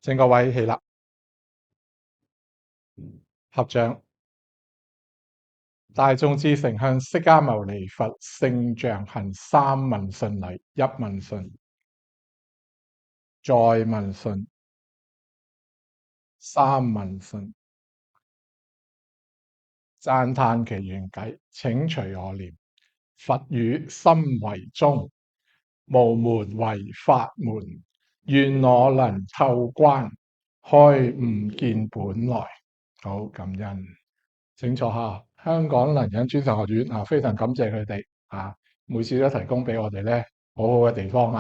請各位起立，合掌。大眾志誠向釋迦牟尼佛聖像行三問訊禮：一問訊，再問訊，三問訊。讚歎其願偈，請隨我念。佛語心為宗，無門為法門。願我能透關，開悟見本來。好，感恩。請坐下。香港能忍專上學院非常感謝佢哋每次都提供俾我哋咧好好嘅地方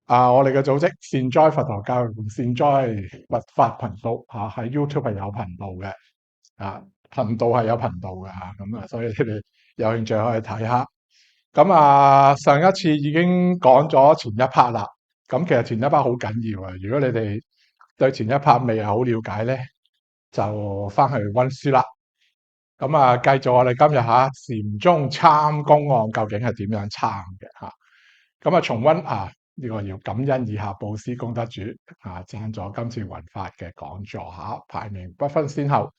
我哋嘅組織善哉佛陀教育善哉佛法頻道喺 YouTube 係有頻道嘅頻道係有頻道嘅咁所以你哋有興趣可以睇下。咁上一次已經講咗前一 part 啦。咁其實前一 part 好緊要如果你哋對前一 part 未係好了解咧，就翻去溫書啦。繼續我哋今日禪宗參公案究竟係點樣參嘅重溫呢個要感恩以下布施功德主贊助今次弘法嘅講座排名不分先後。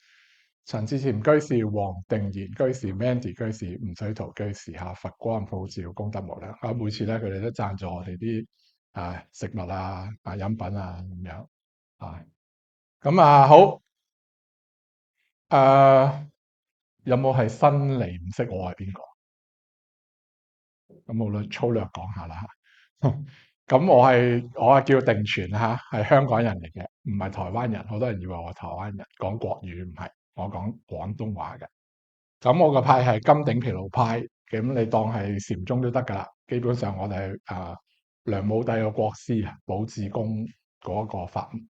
陳志禪居士、黃定賢居士、Mandy 居士、吳水濤居士佛光普照，功德無量。每次咧佢哋都贊助我哋啲食物飲品咁樣好有冇係新嚟唔識我係邊個？咁無論粗略講下啦咁我係叫定全係香港人嚟嘅，唔係台灣人。好多人以為我係台灣人，講國語唔係，我講廣東話嘅。咁我個派係金頂毗盧派，咁你當係禪宗都得噶啦。基本上我哋係梁武帝個國師寶志公嗰個法門，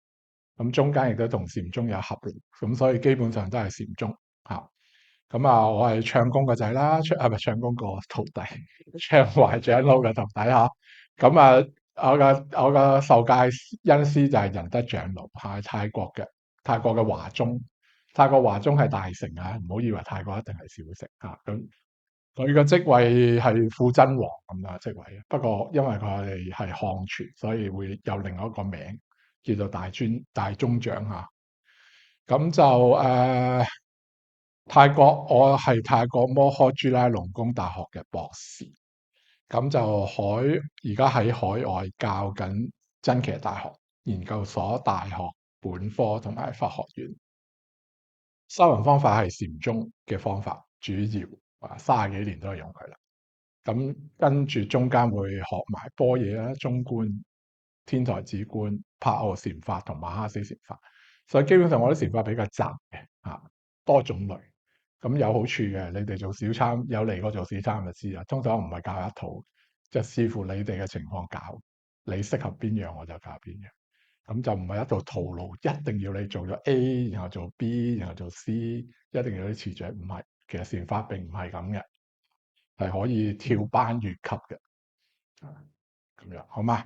咁中間亦都同禪宗有合聯，咁所以基本上都係禪宗我係唱功個仔啦，係咪唱功個徒弟？唱懷長老嘅徒弟我嘅受戒恩師就係仁德長老，係泰國嘅華宗。泰國華宗係大城唔好以為泰國一定係小城咁佢嘅職位係副真王咁啦職位。不過因為佢哋係漢傳，所以會有另外一個名叫做大宗長咁就我係泰國摩訶朱拉隆功大學嘅博士，咁就而家喺海外教緊真伽大學研究所、大學本科同埋法學院。修行方法係禪宗嘅方法，主要30幾年都係用佢啦。咁跟住中間會學埋般若中觀、天台止觀、帕繆禪法同馬哈斯禪法。所以基本上我啲禪法比較雜嘅多種類。咁有好處嘅，你哋做小參有嚟過做小參就知啦。通常我唔係教一套，就視乎你哋嘅情況教，你適合邊樣我就教邊樣。咁就唔係一套套路，一定要你做咗 A，然後做 B，然後做 C，一定要有啲次序。唔係，其實禪法並唔係咁嘅，係可以跳班越級嘅。咁樣好嗎？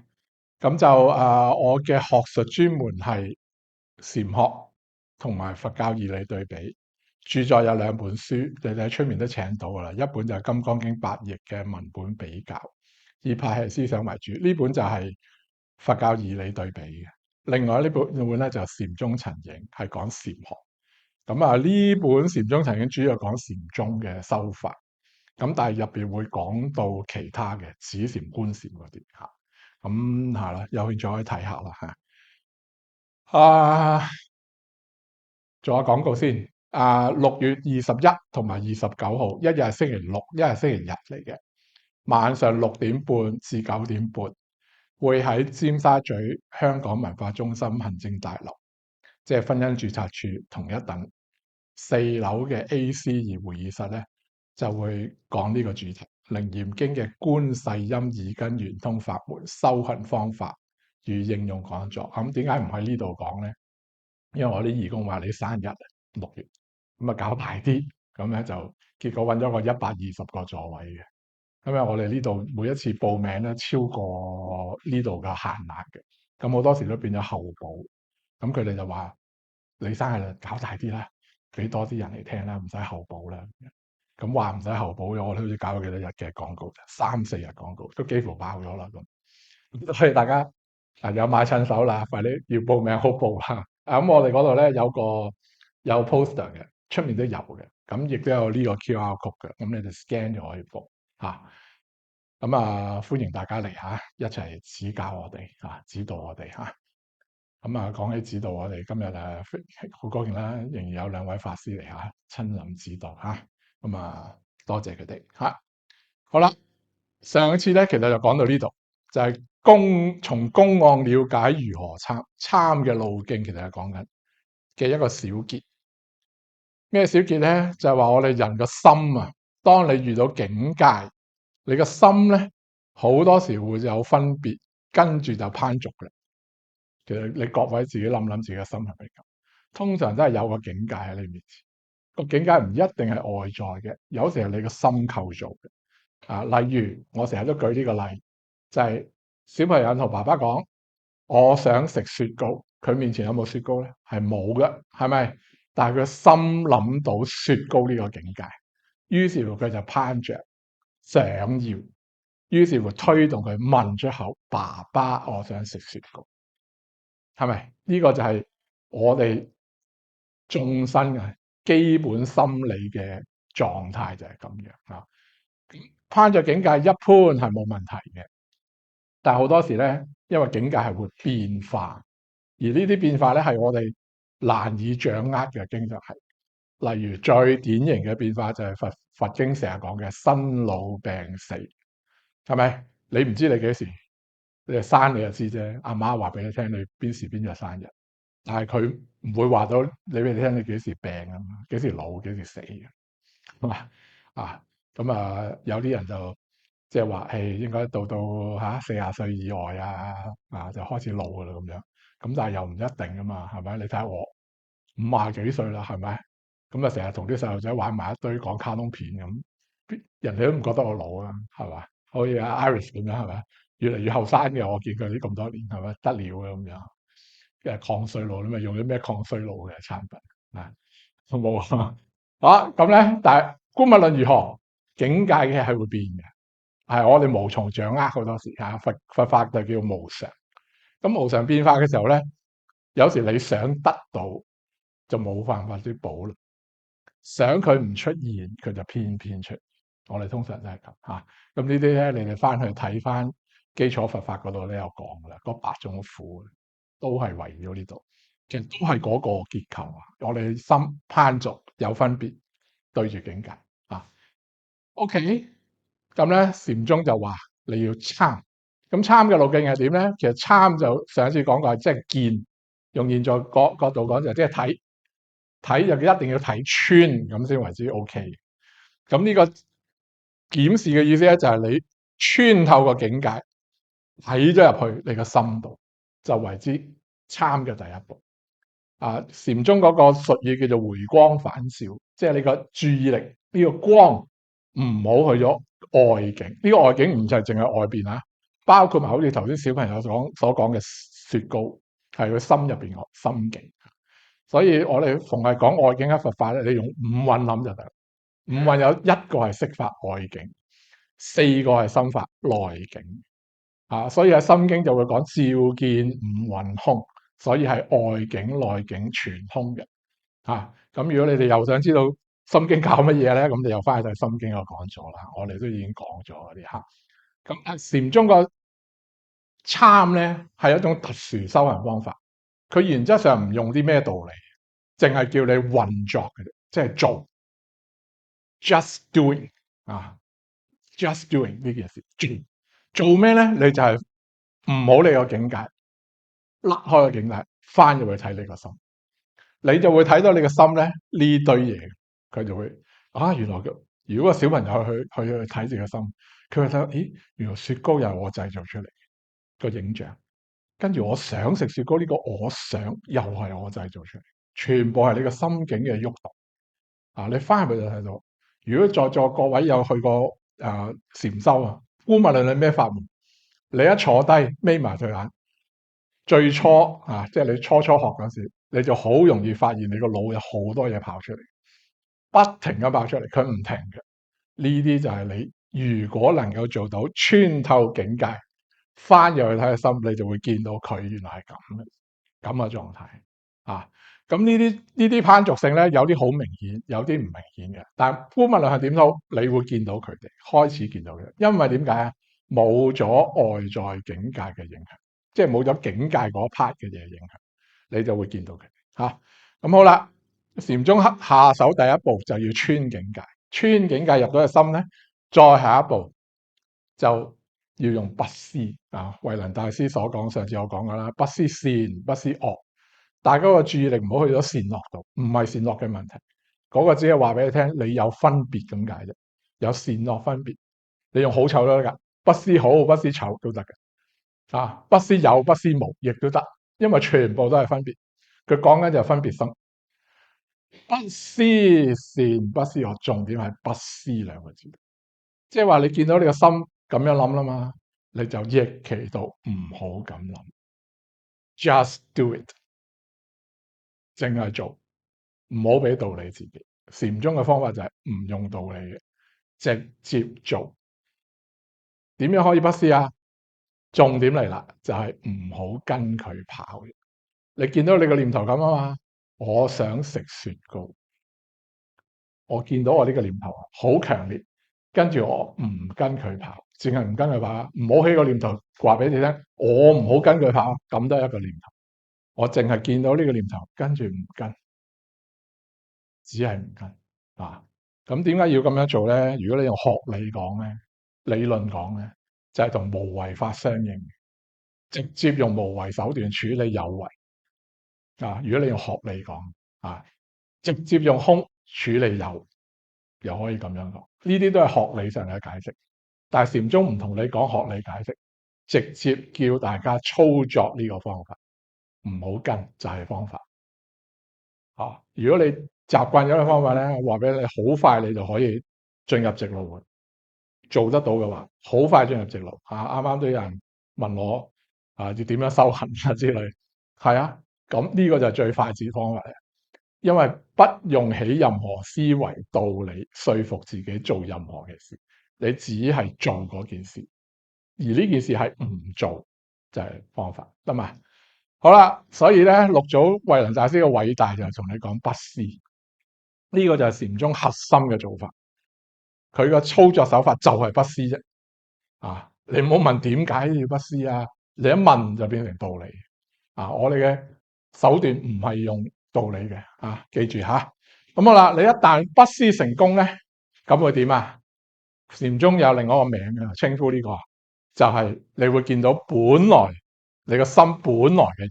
咁就我嘅學術專門係禪學同埋佛教義理對比。著作有2本書，你哋喺出面都請到噶啦。一本就係《金剛經》8譯嘅文本比較，二派係思想為主。呢本就係佛教義理對比嘅。另外呢本咧就禪宗陳瑩，係講禪學。咁呢本禪宗陳瑩主要講禪宗嘅修法，咁但係入邊會講到其他嘅止禪、觀禪嗰啲咁係啦，有興趣可以睇下啦做下廣告先。6月21同埋29號，一日係星期六，一日係星期日嚟嘅，晚上6點半至9點半，會喺尖沙咀香港文化中心行政大樓，即係婚姻註冊處同一等4樓嘅 A.C.2 會議室咧，就會講呢個主題《楞嚴經》嘅觀世音耳根圓通法門修行方法與應用講座。咁點解唔喺呢度講咧？因為我啲義工話你生日6月，咁搞大啲，咁咧就結果揾咗個120個座位嘅。因為我哋呢度每一次報名咧超過呢度嘅限額嘅，咁好多時都變咗候補。咁佢哋就話你生日搞大啲啦，俾多啲人嚟聽啦，唔使候補啦。咁話唔使候補咗，我哋好似搞咗幾多日嘅廣告，3、4日廣告都幾乎爆咗啦咁。所以大家有買趁手啦，快啲要報名好報啦。咁我哋嗰度咧有 poster 嘅，出面都有嘅，咁亦都有呢個 QR code 嘅，咁你就 scan 就可以報嚇。咁歡迎大家嚟嚇，一齊指教我哋嚇，指導我哋嚇。咁講起指導，我哋今日好高興啦，仍然有兩位法師嚟嚇，親臨指導嚇。多謝佢哋嚇。好啦，上次咧其實就講到呢度，就係從公案了解如何參嘅路徑，其實係講緊嘅一個小結。咩小結咧？就係話我哋人個心啊，當你遇到境界，你個心咧好多時會有分別，跟住就攀逐嘅。其實你各位自己諗諗自己嘅心係咪咁？通常都係有個境界喺你面前，個境界唔一定係外在嘅，有時係你個心構造嘅。例如我成日都舉呢個例，就係小朋友同爸爸講，我想食雪糕，佢面前有冇雪糕咧？係冇嘅，係咪？但係佢心諗到雪糕呢個境界，於是乎佢就攀着想要，於是乎推動佢問出口：爸爸，我想食雪糕，係咪？呢個就係我哋眾生嘅基本心理嘅狀態，就係咁樣啊。攀着境界一般係冇問題嘅，但係好多時咧，因為境界係會變化，而呢啲變化咧係我哋難以掌握嘅，經常係。例如最典型嘅變化就係佛經成日講嘅生老病死，係咪？你唔知你幾時，你生你就知啫。阿媽話俾你聽，你邊時邊日生日，但係佢唔會話到你俾你聽你幾時病啊，幾時老，幾時死嘅。咁有啲人就即係話，誒應該到40歲以外就開始老噶啦咁樣。咁但係又唔一定噶嘛，係咪？你睇下我50幾歲啦，係咪？咁成日同啲細路仔玩埋一堆講卡通片咁，人哋都唔覺得我老啊，係嘛？好似阿 Iris 咁樣，係咪？越嚟越後生嘅，我見佢啲咁多年，係咪得了嘅咁樣？抗衰老，你咪用啲咩抗衰老嘅產品啊？好冇啊？好咁咧，但係姑勿論如何，境界嘅係會變嘅，係我哋無從掌握好多時嚇。佛法就叫無常，咁無常變化嘅時候咧，有時你想得到就冇辦法啲補啦，想佢唔出現，佢就偏偏出現。我哋通常都係咁嚇。咁呢啲咧，你哋翻去睇翻基礎佛法嗰度咧有講噶啦，嗰8種苦都係圍繞呢度，其實都係嗰個結構啊。我哋心攀逐有分別，對住境界啊。OK，咁咧禪宗就話你要參，咁參嘅路徑係點咧？其實參就上一次講過係即係見，用現在角度講就即係睇，睇就一定要睇穿咁先為之 OK。咁呢個檢視嘅意思咧就係你穿透個境界，睇咗入去你個心度，就為之參嘅第一步。禪宗嗰個術語叫做回光返照，即係你個注意力呢個光唔好去咗外境。呢個外境唔就係淨係外邊啊，包括埋好似頭先小朋友所講嘅雪糕，係佢心入邊個心境。所以我哋逢係講外境嘅佛法咧，你用五蘊諗就得。五蘊有一個係色法外境，4個係心法內境。所以喺心經就會講照見五蘊空，所以係外境內境全空嘅。咁如果你哋又想知道心經搞乜嘢咧，咁你又翻去睇心經我講咗啦，我哋都已經講咗嗰啲嚇。咁禪宗個參咧係一種特殊修行方法，佢原則上唔用啲咩道理，淨係叫你運作嘅啫，即係做 just doing just doing 呢件事。做咩咧？你就係唔好理個境界，甩開個境界，翻入去睇你個心，你就會睇到你個心咧呢堆嘢，佢就會原來如果個小朋友去睇住個心，佢會睇到，咦，原來雪糕又係我製造出嚟個影像，跟住我想食雪糕呢個我想又係我製造出嚟，全部係你個心境嘅喐動。你翻入去就睇到。如果在座各位有去過禪修啊，姑勿論你咩法門，你一坐低眯埋對眼，最初即係你初學嗰時，你就好容易發現你個腦有好多嘢跑出嚟，不停咁跑出嚟，佢唔停嘅。呢啲就係你如果能夠做到穿透境界，翻入去睇個心，你就會見到佢原來係咁嘅狀態啊。咁呢啲攀續性咧，有啲好明顯，有啲唔明顯嘅。但係無論係點都好，你會見到佢哋，開始見到嘅，因為點解啊？冇咗外在境界嘅影響，即係冇咗境界嗰 part 嘅嘢影響，你就會見到佢嚇。咁好啦，禪宗下手第一步就要穿境界，穿境界入到個心咧，再下一步就要用不思啊。慧能大師所講，上次我講過啦，不思善，不思惡。大家個注意力唔好去咗善惡度，唔係善惡嘅問題，嗰個只係話俾你聽，你有分別咁解啫，有善惡分別。你用好醜都得㗎，不思好，不思醜都得嘅，啊，不思有，不思無，亦都得，因為全部都係分別。佢講緊就係分別心，不思善，不思惡，重點係不思兩個字，即係話你見到你個心咁樣諗啦嘛，你就逆其道，唔好咁諗，just do it，淨係做。唔好俾道理自己。禪宗嘅方法就係唔用道理嘅，直接做。點樣可以不思啊？重點嚟啦，就係唔好跟佢跑。你見到你個念頭咁啊嘛？我想食雪糕，我見到我呢個念頭好強烈，跟住我唔跟佢跑，淨係唔跟佢跑，唔好起個念頭話俾你聽，我唔好跟佢跑，咁都係一個念頭。我淨係見到呢個念頭，跟住唔跟。只係唔跟啊！咁點解要咁樣做咧？如果你用學理講咧，理論講咧，就係同無為法相應，直接用無為手段處理有為啊！如果你用學理講啊，直接用空處理有，又可以咁樣講。呢啲都係學理上嘅解釋，但係禪宗唔同你講學理解釋，直接叫大家操作呢個方法，唔好跟就係方法。啊！如果你習慣咗嘅方法咧，我話俾你，好快你就可以進入直路嘅。做得到嘅話，好快進入直路。啱啱都有人問我要點樣修行啊之類，係啊，咁呢個就係最快捷方法嚟。因為不用起任何思維道理說服自己做任何嘅事，你只係做嗰件事，而呢件事係唔做就係方法，得嘛？好啦，所以咧六祖慧能大師嘅偉大就係同你講不思，呢個就係禪宗核心嘅做法。佢個操作手法就係不思啫。啊，你唔好問點解要不思啊，你一問就變成道理。啊，我哋嘅手段唔係用道理嘅。啊，記住吓。咁好啦，你一旦不思成功咧，咁會點啊？禪宗有另外一個名嘅稱呼呢個，就係你會見到本來你個心本來嘅樣。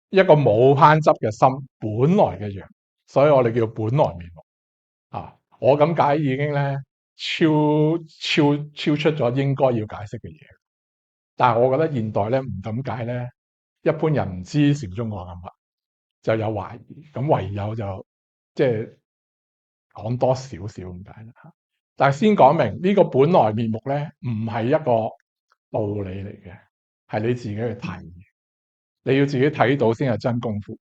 一個冇攀執嘅心本來嘅樣，所以我哋叫本來面目啊！我咁解已經咧超出咗應該要解釋嘅嘢，但係我覺得現代咧唔咁解咧，一般人唔知禪宗個諗法，就有懷疑，咁唯有就即係講多少少咁解啦嚇。但係先講明呢個本來面目咧，唔係一個道理嚟嘅，係你自己去睇。你要自己睇到先係真功夫。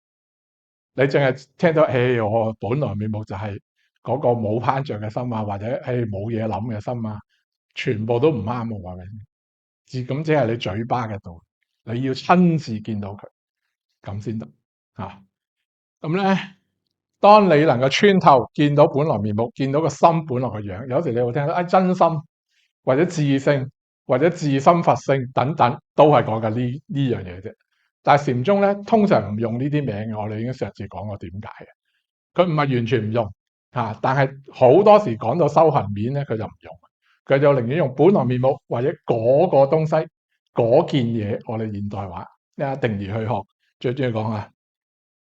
你淨係聽到，我本來面目就係嗰個冇攀着嘅心啊，或者冇嘢諗嘅心啊，全部都唔啱。我話俾你，咁即係你嘴巴嘅道理，你要親自見到佢，咁先得啊。咁咧，當你能夠穿透，見到本來面目，見到個心本來嘅樣，有時你會聽到真心或者自性或者自心佛性等等，都係講緊呢樣嘢啫。但係禪宗咧，通常唔用呢啲名嘅，我哋已經上次講過點解嘅。佢唔係完全唔用嚇，但係好多時講到修行面咧，佢就唔用，佢就寧願用本來面目或者嗰個東西嗰件嘢。我哋現代話一定義去學，最中意講啊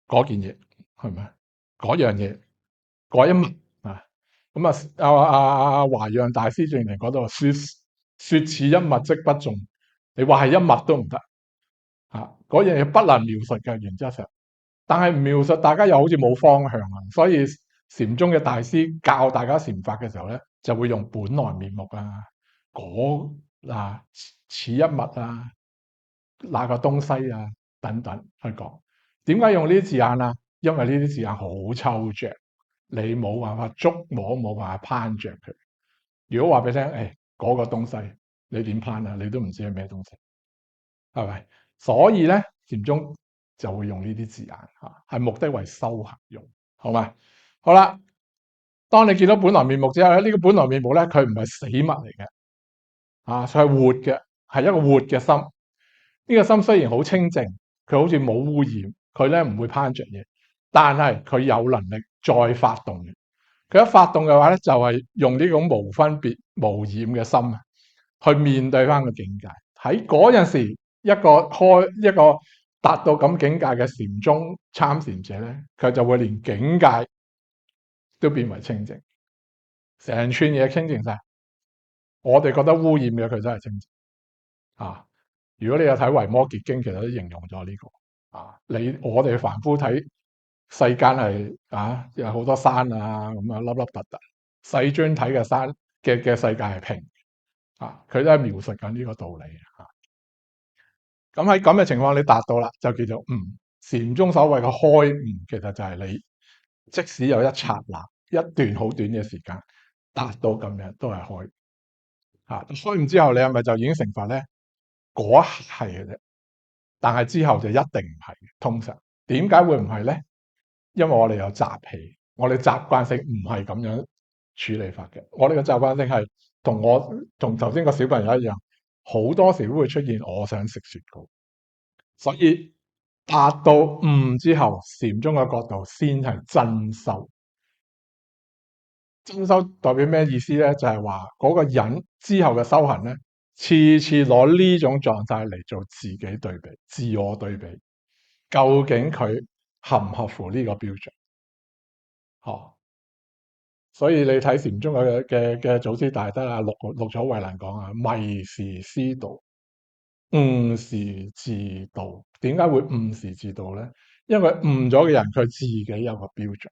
嗰件嘢係咪？嗰樣嘢嗰一物啊，咁華陽大師最近講到說似一物即不中，你話係一物都唔得。嗰樣嘢不能描述嘅原則上，但係唔描述，大家又好似冇方向啊。所以禪宗嘅大師教大家禪法嘅時候咧，就會用本來面目啊，似一物啊，那個東西啊等等去講。點解用呢啲字眼啊？因為呢啲字眼好抽象，你冇辦法捉摸，冇辦法攀着佢。如果話俾你聽，嗰個東西你點攀啊？你都唔知係咩東西。係咪？所以咧，禪宗就會用呢啲字眼嚇，係目的為修行用，好嘛？好啦，當你見到本來面目之後咧，呢個本來面目咧，佢唔係死物嚟嘅，佢係活嘅，係一個活嘅心。呢個心雖然好清淨，佢好似冇污染，佢咧唔會攀着嘢，但係佢有能力再發動嘅。佢一發動嘅話咧，就係用呢種無分別、無染嘅心去面對翻個境界。喺嗰陣時，一個達到咁境界嘅禪宗參禪者咧，佢就會連境界都變為清淨，成串嘢清淨晒。我哋覺得污染嘅，佢真係清淨啊！如果你有睇《維摩詰經》，其實都形容咗呢個啊。我哋凡夫睇世間係有好多山啊，咁啊凹凹凸凸。世尊睇嘅山嘅世界係平啊，佢都係描述緊呢個道理啊。咁喺咁嘅情況，你達到啦，就叫做禪宗所謂嘅開悟，其實就係你即使有一剎那、一段好短嘅時間達到咁樣，都係開啊。開悟之後，你係咪就已經成佛咧？嗰一刻係嘅啫，但係之後就一定唔係。通常點解會唔係咧？因為我哋有習氣，我哋習慣性唔係咁樣處理法嘅。我哋嘅習慣性係同頭先個小朋友一樣，好多時都會出現我想食雪糕。所以達到悟之後，禪宗嘅角度先係真修。真修代表咩意思咧？就係話嗰個人之後嘅修行咧，次次攞呢種狀態嚟做自己對比、自我對比，究竟佢合唔合乎呢個標準？所以你睇禪宗嘅祖師大德啊，六祖慧能講啊，迷時師道，悟時自度。點解會悟時自度咧？因為悟咗嘅人，佢自己有個標準，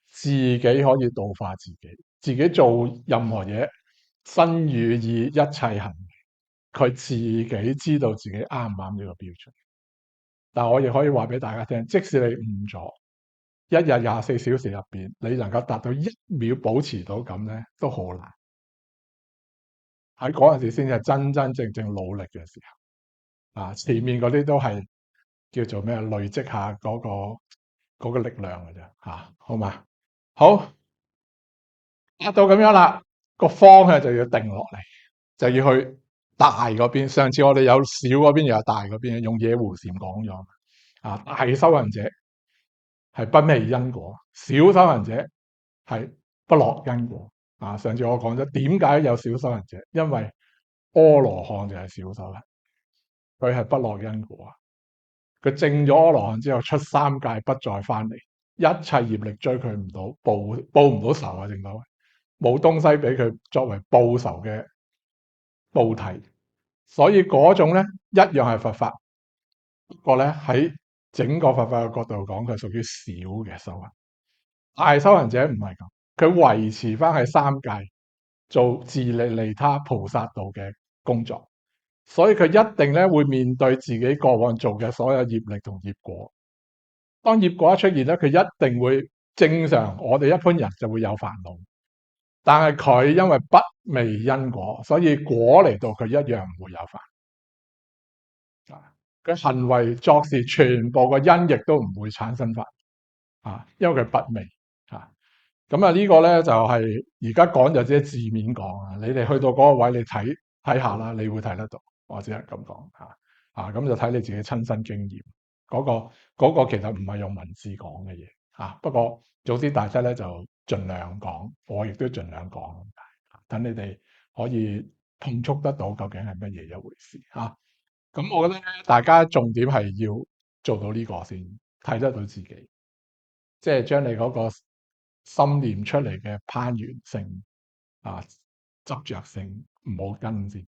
自己可以度化自己，自己做任何嘢，身語意一切行為，佢自己知道自己啱唔啱呢個標準。但我亦可以話俾大家聽，即使你悟咗，一日24小時入邊，你能夠達到1秒保持到咁咧，都好難。喺嗰陣時先係真真正正努力嘅時候。前面嗰啲都係叫做咩？累積下嗰個力量嘅啫。好嘛？好，達到咁樣啦，個方向就要定落嚟，就要去大嗰邊。上次我哋有小嗰邊，又有大嗰邊，用野狐禪講咗。大修行者係不昧因果，小修行者係不落因果。上次我講咗點解有小修行者，因為阿羅漢就係小修行，佢係不落因果。佢證咗阿羅漢之後出三界不再翻嚟，一切業力追佢唔到，報唔到仇啊！正所謂冇東西俾佢作為報仇嘅報題，所以嗰種咧一樣係佛法，不過咧喺整個佛法嘅角度講，佢屬於小嘅修行。大修行者唔係咁，佢維持翻喺三界做自利利他菩薩道嘅工作，所以佢一定咧會面對自己過往做嘅所有業力同業果。當業果一出現咧，佢一定會正常，我哋一般人就會有煩惱，但係佢因為不昧因果，所以果嚟到佢一樣唔會有煩惱。佢行為作事全部個因亦都唔會產生煩惱，因為佢不昧。咁呢個咧就係而家講就只係字面講啊，你哋去到嗰個位，你睇下啦，你會睇得到，我只係咁講咁就睇你自己親身經驗。嗰個其實唔係用文字講嘅嘢不過祖師大德咧就盡量講，我亦都盡量講，等你哋可以碰觸得到究竟係乜嘢一回事咁我覺得咧，大家重點係要做到呢個先，睇得到自己，即係將你嗰個心念出嚟嘅攀緣性執着性唔好跟先，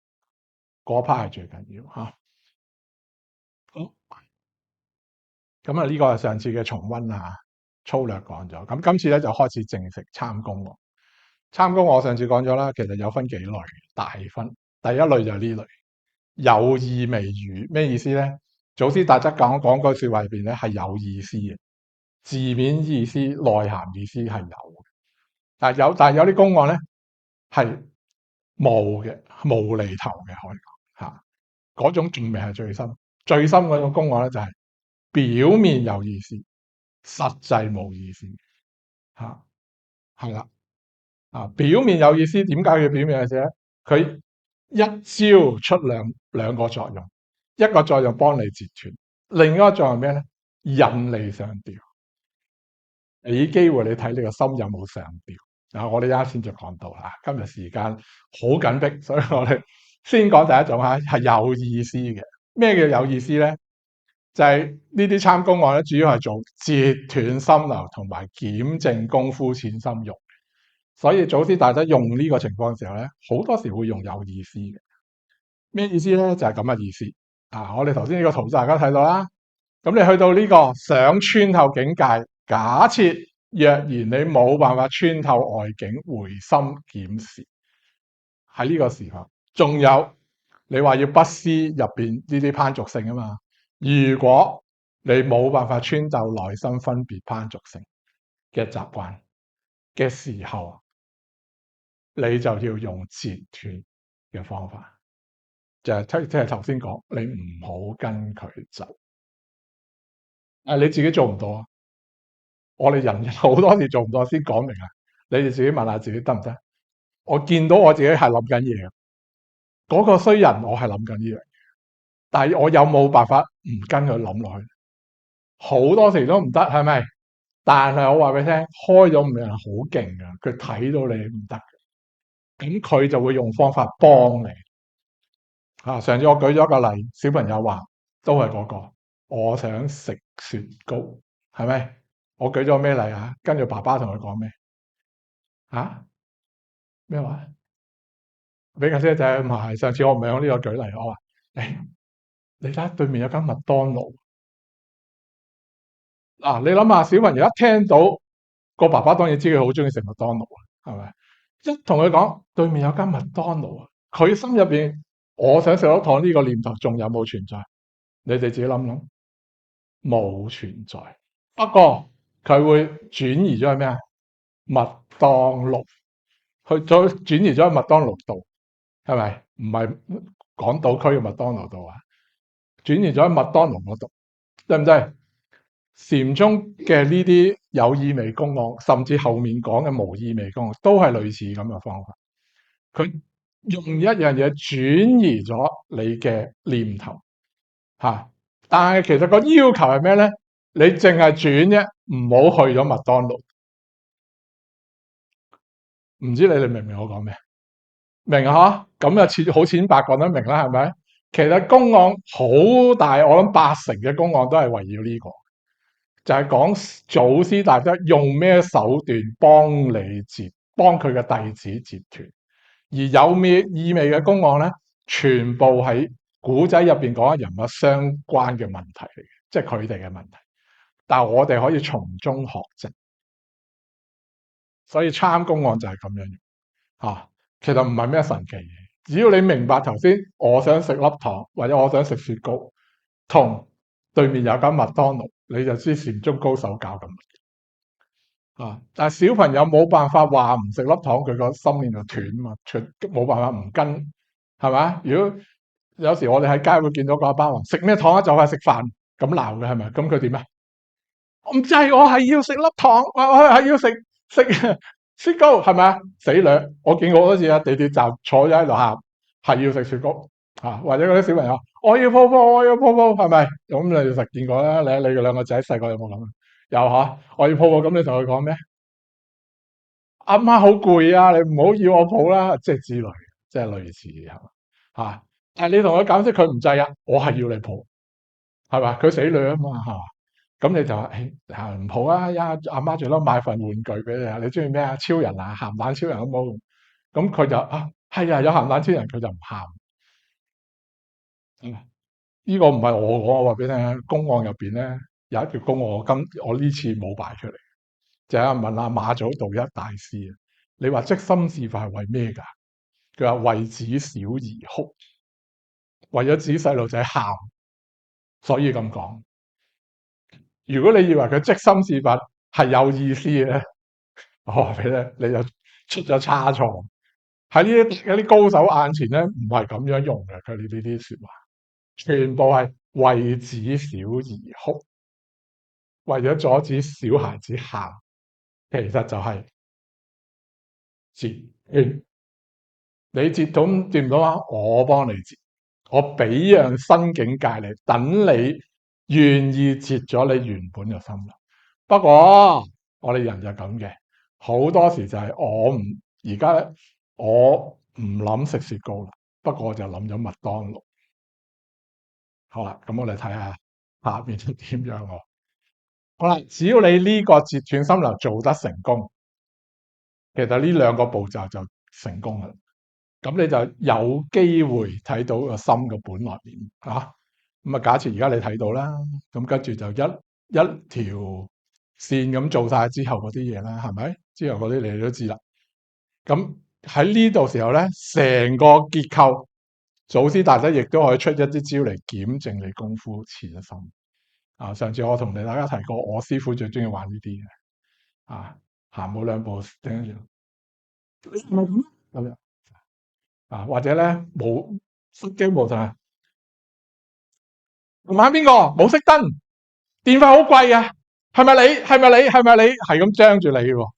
嗰 part 係最緊要好，咁呢個係上次嘅重溫粗略講咗。咁今次咧就開始正式參公喎。參公我上次講咗啦，其實有分幾類，大分。第一類就係呢類有意微語，咩意思咧？祖師大德講句說話入邊咧係有意思嘅，字面意思、內涵意思係有嘅，但係有啲公案咧係冇嘅，無厘頭嘅可以講嗰種仲未係最深，最深嗰種公案咧就係表面有意思，實際冇意思嚇，係啦表面有意思，點解要表面有意思咧？佢一招出兩個作用，一個作用幫你截斷，另一個作用咩咧？引你上釣，俾機會你睇你個心有冇上釣。我哋啱先就講到啦，今日時間好緊迫，所以我哋先講第一種嚇，係有意思嘅。咩叫有意思咧？就係呢啲參公案咧，主要係做截斷心流同埋檢證功夫淺深用。所以祖師大德用呢個情況嘅時候咧，好多時會用有意思嘅。咩意思咧？就係咁嘅意思。我哋頭先呢個圖大家睇到啦。咁你去到呢個想穿透境界，假設若然你冇辦法穿透外境，回心檢視，喺呢個時候，仲有你話要不思入邊呢啲攀俗性啊嘛。如果你冇辦法穿透內心分別攀俗性嘅習慣嘅時候，你就要用截斷嘅方法，就係即係頭先講，你唔好跟佢走。你自己做唔到啊？我哋人好多時做唔到，先講明啊。你哋自己問下自己得唔得？我見到我自己係諗緊嘢嘅，嗰個衰人我係諗緊呢樣嘢，但係我有冇辦法唔跟佢諗落去？好多時都唔得，係咪？但係我話俾你聽，開咗悟嘅人好勁噶，佢睇到你唔得，咁佢就會用方法幫你。上次我舉咗一個例，小朋友話都係嗰個，我想食雪糕，係咪？我舉咗咩例啊？跟住爸爸同佢講咩？咩話？俾架車仔唔係，上次我唔係用呢個舉例，我話你睇下對面有間麥當勞。你諗下，小朋友一聽到個爸爸當然知佢好中意食麥當勞啊，係咪？一同佢講對面有間麥當勞啊，佢心入邊我想食粒糖呢個念頭仲有冇存在？你哋自己諗諗，冇存在。不過佢會轉移咗去咩啊？麥當勞，去咗轉移咗去麥當勞度，係咪？唔係港島區嘅麥當勞度啊，轉移咗喺麥當勞嗰度，對唔對？禪宗嘅呢啲有意味公案，甚至後面講嘅無意味公案，都係類似咁嘅方法。佢用一樣嘢轉移咗你嘅念頭，但係其實個要求係咩咧？你淨係轉啫，唔好去咗麥當勞。唔知你哋明唔明我講咩？明啊？咁啊，似好淺白講得明啦，係咪？其實公案好大，我諗80%嘅公案都係圍繞呢個，就係講祖師大德用咩手段幫佢嘅弟子截斷。而有咩意味嘅公案咧，全部喺古仔入邊講嘅人物相關嘅問題嚟嘅，即係佢哋嘅問題。但係我哋可以從中學習，所以參公案就係咁樣其實唔係咩神奇嘢，只要你明白頭先，我想食粒糖或者我想食雪糕，同對面有間麥當勞，你就知禪宗高手教咁。但係小朋友冇辦法話唔食粒糖，佢個心念就斷嘛，冇辦法唔跟，係咪？如果有時我哋喺街會見到個阿爸話食咩糖啊，就係食飯咁鬧嘅，係咪？咁佢點啊？我唔制，我係要食粒糖，我係要食雪糕，係咪啊？死女！我見過好多次啊，地鐵站坐咗喺度喊，係要食雪糕或者嗰啲小朋友，我要抱抱，我要抱抱，係咪？咁你實見過啦，你嘅兩個仔細個有冇咁啊？有我要抱抱，咁你同佢講咩？阿媽好攰啊，你唔好要我抱啦，即係之類，即係類似係嘛但係你同佢解釋，佢唔制啊，我係要你抱，係嘛？佢死女啊嘛，係嘛？咁你就話唔抱啊，阿媽最多買份玩具俾你啊，你中意咩啊？超人啊，鹹蛋超人好冇？咁佢就係有鹹蛋超人，佢就唔喊。呢個唔係我話俾你聽，公案入邊咧有一條公案，我呢次冇擺出嚟。就係問阿馬祖道一大師啊，你話即心自法係為咩㗎？佢話為止小兒哭，為咗止細路仔喊，所以咁講。如果你以為佢即心自法係有意思嘅咧，我話俾你聽，你就出咗差錯。喺呢啲高手眼前咧，唔係咁樣用嘅。佢哋呢啲説話全部係為子小而哭，為咗阻止小孩子喊，其實就係截斷。你截唔到啊？我幫你截，我俾樣新境界你，等你願意截咗你原本嘅心啦。不過我哋人就係咁嘅，好多時就係而家我唔諗食雪糕啦，不過我就諗咗麥當勞。好啦，咁我哋睇下下邊點樣喎。好啦，只要你呢個截斷心流做得成功，其實呢兩個步驟就成功啦。咁你就有機會睇到個心嘅本來面嚇。咁啊，假設而家你睇到啦，咁跟住就一條線咁做晒之後嗰啲嘢啦，係咪？之後嗰啲你都知啦。咁喺呢度時候咧，成個結構，祖師大德亦都可以出一啲招嚟檢證你功夫前一心。啊，上次我同大家提過，我師傅最中意玩呢啲嘅。啊，行冇兩步頂住，咁樣啊，或者咧冇失驚無神，唔係邊個冇熄燈，電費好貴啊，係咪你？係咪你？係咪你？係咁張住你喎？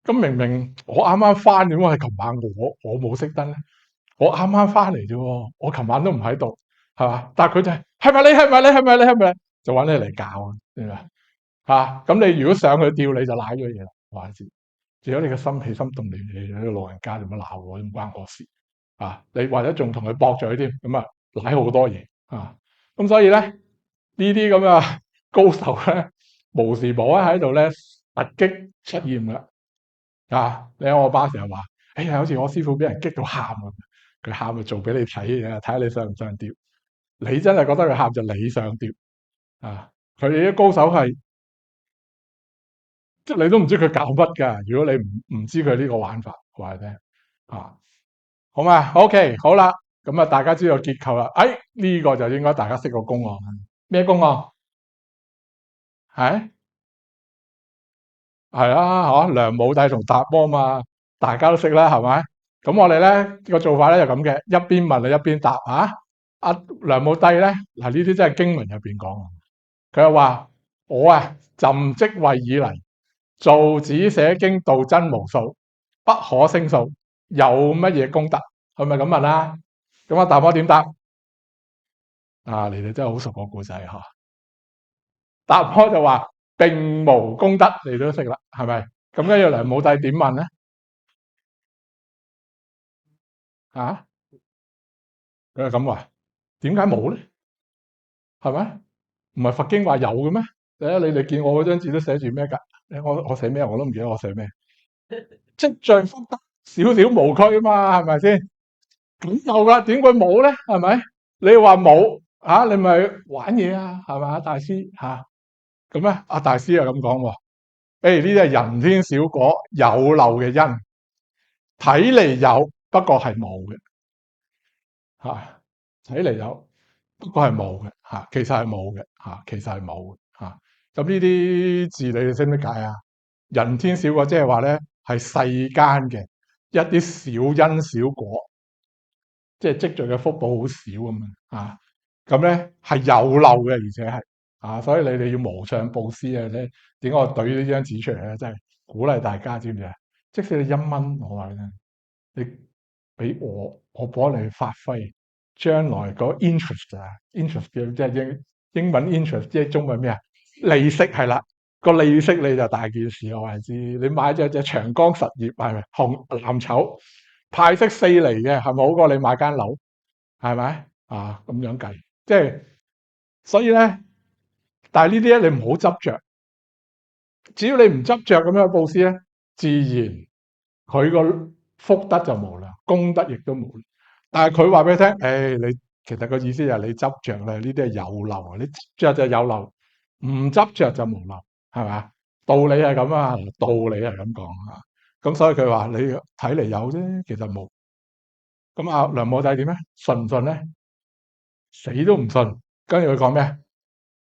咁明明我啱啱翻，點解係琴晚我冇熄燈咧？我啱啱翻嚟啫，我琴晚都唔喺度，係嘛？但係佢就係咪你？係咪你？係咪你？係咪你？就揾你嚟教啊？明嘛？嚇咁你如果上去吊你就賴咗嘢啦，話你知。如果你個心起心動念，你個老人家做乜鬧我？唔關我事啊！你或者仲同佢駁嘴添，咁啊賴好多嘢啊！咁所以咧呢啲咁嘅高手咧，無時無刻喺度咧突擊出現啦啊！你睇我爸成日話，哎呀，好似我師傅俾人激到喊咁，佢喊就做俾你睇嘅，睇下你上唔上吊。你真係覺得佢喊就你上吊啊！佢哋啲高手係。即係你都唔知佢搞乜㗎，如果你唔知佢呢個玩法，話你聽啊，好嘛？OK，好啦，咁啊，大家知道結構啦。哎，呢個就應該大家識個公案，咩公案？係係啦，嚇梁武帝同達摩嘛，大家都識啦，係咪？咁我哋咧個做法咧就咁嘅，一邊問你一邊答啊。阿梁武帝咧，嗱呢啲真係經文入邊講，佢又話我啊，朕即位以嚟。造紙寫經道真無數，不可勝數，有乜嘢功德？係咪咁問啦？咁阿達摩點答？啊，你哋真係好熟個故仔嗬。達摩就話並無功德，你都識啦，係咪？咁跟住梁武帝點問咧？啊，佢係咁話，點解冇咧？係咪？唔係佛經話有嘅咩？你哋見我嗰張紙都寫住咩㗎？我寫咩我都唔記得我寫咩。積聚福德，少少無區啊嘛，係咪先？咁有啦，點會冇咧？係咪？你話冇啊？你咪玩嘢啊？係嘛，大師吓咁咧？阿大師又咁講喎。誒，呢啲係人天小果有漏嘅因，睇嚟有，不過係冇嘅吓。睇嚟有，不過係冇嘅吓。其實係冇嘅吓。其實係冇嘅吓。咁呢啲字你哋識唔識解啊？人天小果即係話咧，係世間嘅一啲小因小果。即係積聚嘅福報好少咁啊，咁咧係有漏嘅，而且係啊，所以你哋要無上布施啊！咧點解我懟呢張紙出嚟咧？真係鼓勵大家，知唔知啊？即使你1蚊，我話你聽，你俾我幫你去發揮，將來個 interest 啊，interest 即係英文 interest，即係中文咩啊？利息係啦，個利息你就大件事，我話你知。你買隻長江實業係咪紅藍籌？派息4厘嘅，係咪好過你買間樓？係咪啊？咁樣計，即係所以咧，但係呢啲咧，你唔好執着。只要你唔執着咁樣布施咧，自然佢個福德就無量，功德亦都無量。但係佢話俾你聽，你其實個意思就係你執着咧，呢啲係有漏啊，你執着就有漏，唔執着就無漏，係咪？道理係咁啊，道理係咁講啊。咁所以佢話你睇嚟有啫，其實冇。咁阿梁武帝點咧？信唔信咧？死都唔信。跟住佢講咩？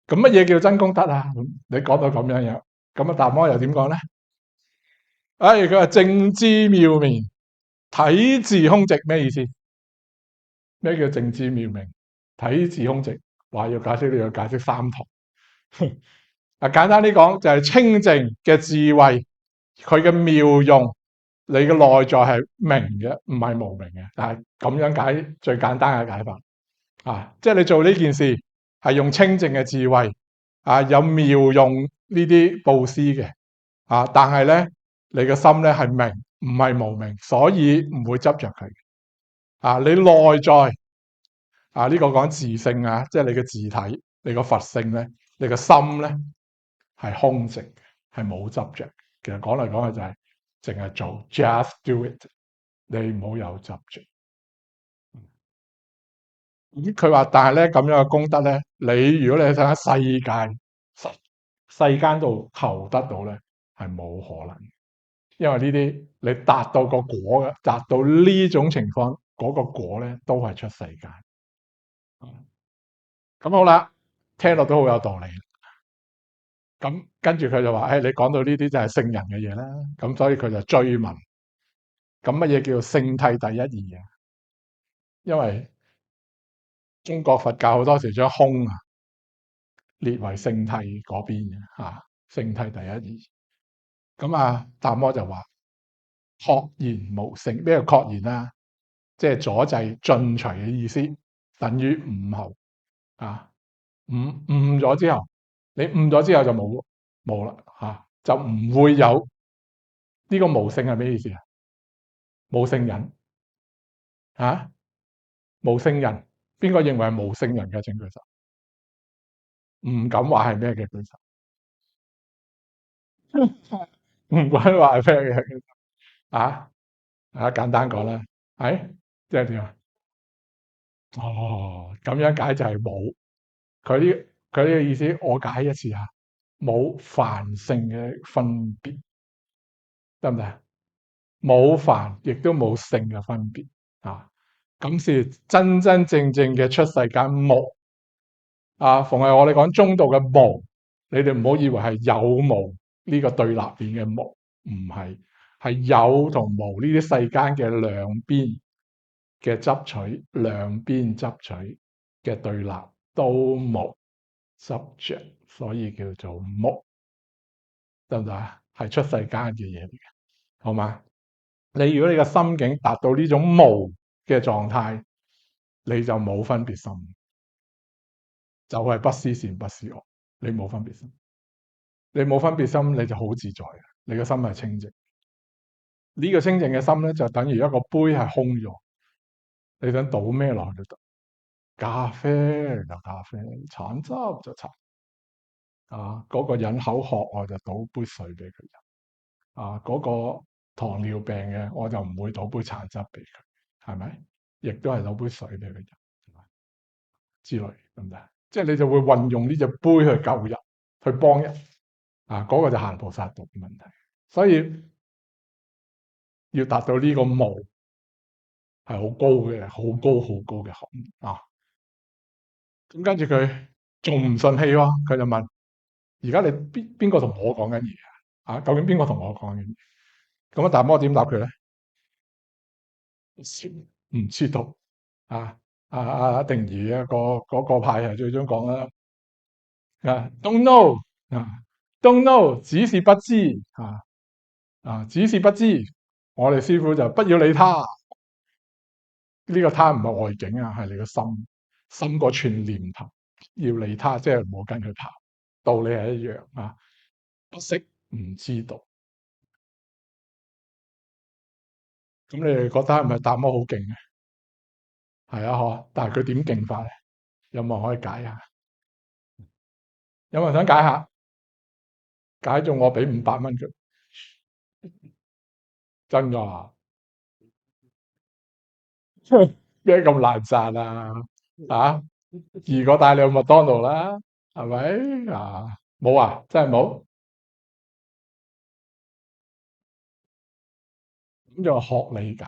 咁乜嘢叫真功德啊？咁你講到咁樣樣，咁啊達摩又點講咧？佢話正知妙明，體自空寂，咩意思？咩叫正知妙明？睇字空值，話要解釋你要解釋三堂。簡單啲講就係清淨嘅智慧，佢嘅妙用，你嘅內在係明嘅，唔係無明嘅。但係咁樣解最簡單嘅解法即係你做呢件事係用清淨嘅智慧有妙用呢啲布施嘅但係咧你嘅心咧係明，唔係無明，所以唔會執着佢你內在呢個講自性即係你嘅自體，你個佛性咧，你個心咧係空寂嘅，係冇執着。其實講嚟講去就係淨係做，just do it，你唔好有執着。佢話，但係咧咁樣嘅功德咧，你如果你想喺世間度求得到咧，係冇可能。因為呢啲你達到個果嘅，達到呢種情況，嗰個果咧都係出世間。咁好啦，聽落都好有道理。咁跟住佢就話，你講到呢啲就係聖人嘅嘢啦。咁所以佢就追問，咁乜嘢叫做聖諦第一義啊？因為中國佛教好多時將空列為聖諦嗰邊嘅聖諦第一義。咁達摩就話確然無聖，咩叫確然啊？即係阻滯盡除嘅意思，等於悟後悟咗之後，你悟咗之後就冇啦就唔會有呢個無聖係咩意思啊？無聖人無聖人，邊個認為係無聖人嘅？請舉手。唔敢話係咩嘅舉手。唔敢話係咩嘅簡單講啦，即係點啊？咁樣解就係冇。佢呢個意思，我解一次冇凡聖嘅分別，得唔得？冇凡，亦都冇聖嘅分別咁是真真正正嘅出世間無逢係我哋講中道嘅無，你哋唔好以為係有無呢個對立面嘅無，唔係，係有同無呢啲世間嘅兩邊嘅執取，兩邊執取嘅對立都無執着，所以叫做無，得唔得啊？係出世間嘅嘢嚟嘅，好嘛？如果你嘅心境達到呢種無嘅狀態，你就冇分別心，就係不思善不思惡，你冇分別心，你冇分別心，你就好自在，你個心係清淨。呢個清淨嘅心咧，就等於一個杯係空咗，你想倒咩落去都得，咖啡就咖啡，橙汁就橙嗰個人口渴，我就倒杯水俾佢飲嗰個糖尿病嘅，我就唔會倒杯橙汁俾佢，係咪？亦都係倒杯水俾佢飲之類，得唔得？即係你就會運用呢隻杯去救人，去幫人嗰個就行菩薩道嘅問題。所以要達到呢個無係好高嘅，好高好高嘅學問咁跟住佢仲唔順氣喎？佢就問：而家你邊個同我講緊嘢究竟邊個同我講緊嘢？咁達摩點答佢咧？唔知道定義嗰個派係最終講啦don't know don't know，只是不知只是不知。我哋師父就不要理他，呢個他唔係外境係你個心嗰串念頭，要理他即係唔好跟佢跑，道理係一樣不識唔知道。咁你哋覺得係咪達摩好勁？係但係佢點勁法咧？有冇人可以解下？有冇人想解下？解中我俾500蚊佢，真噶？咩咁難賺易過帶你去麥當勞啦，係咪冇真係冇。咁就學理解，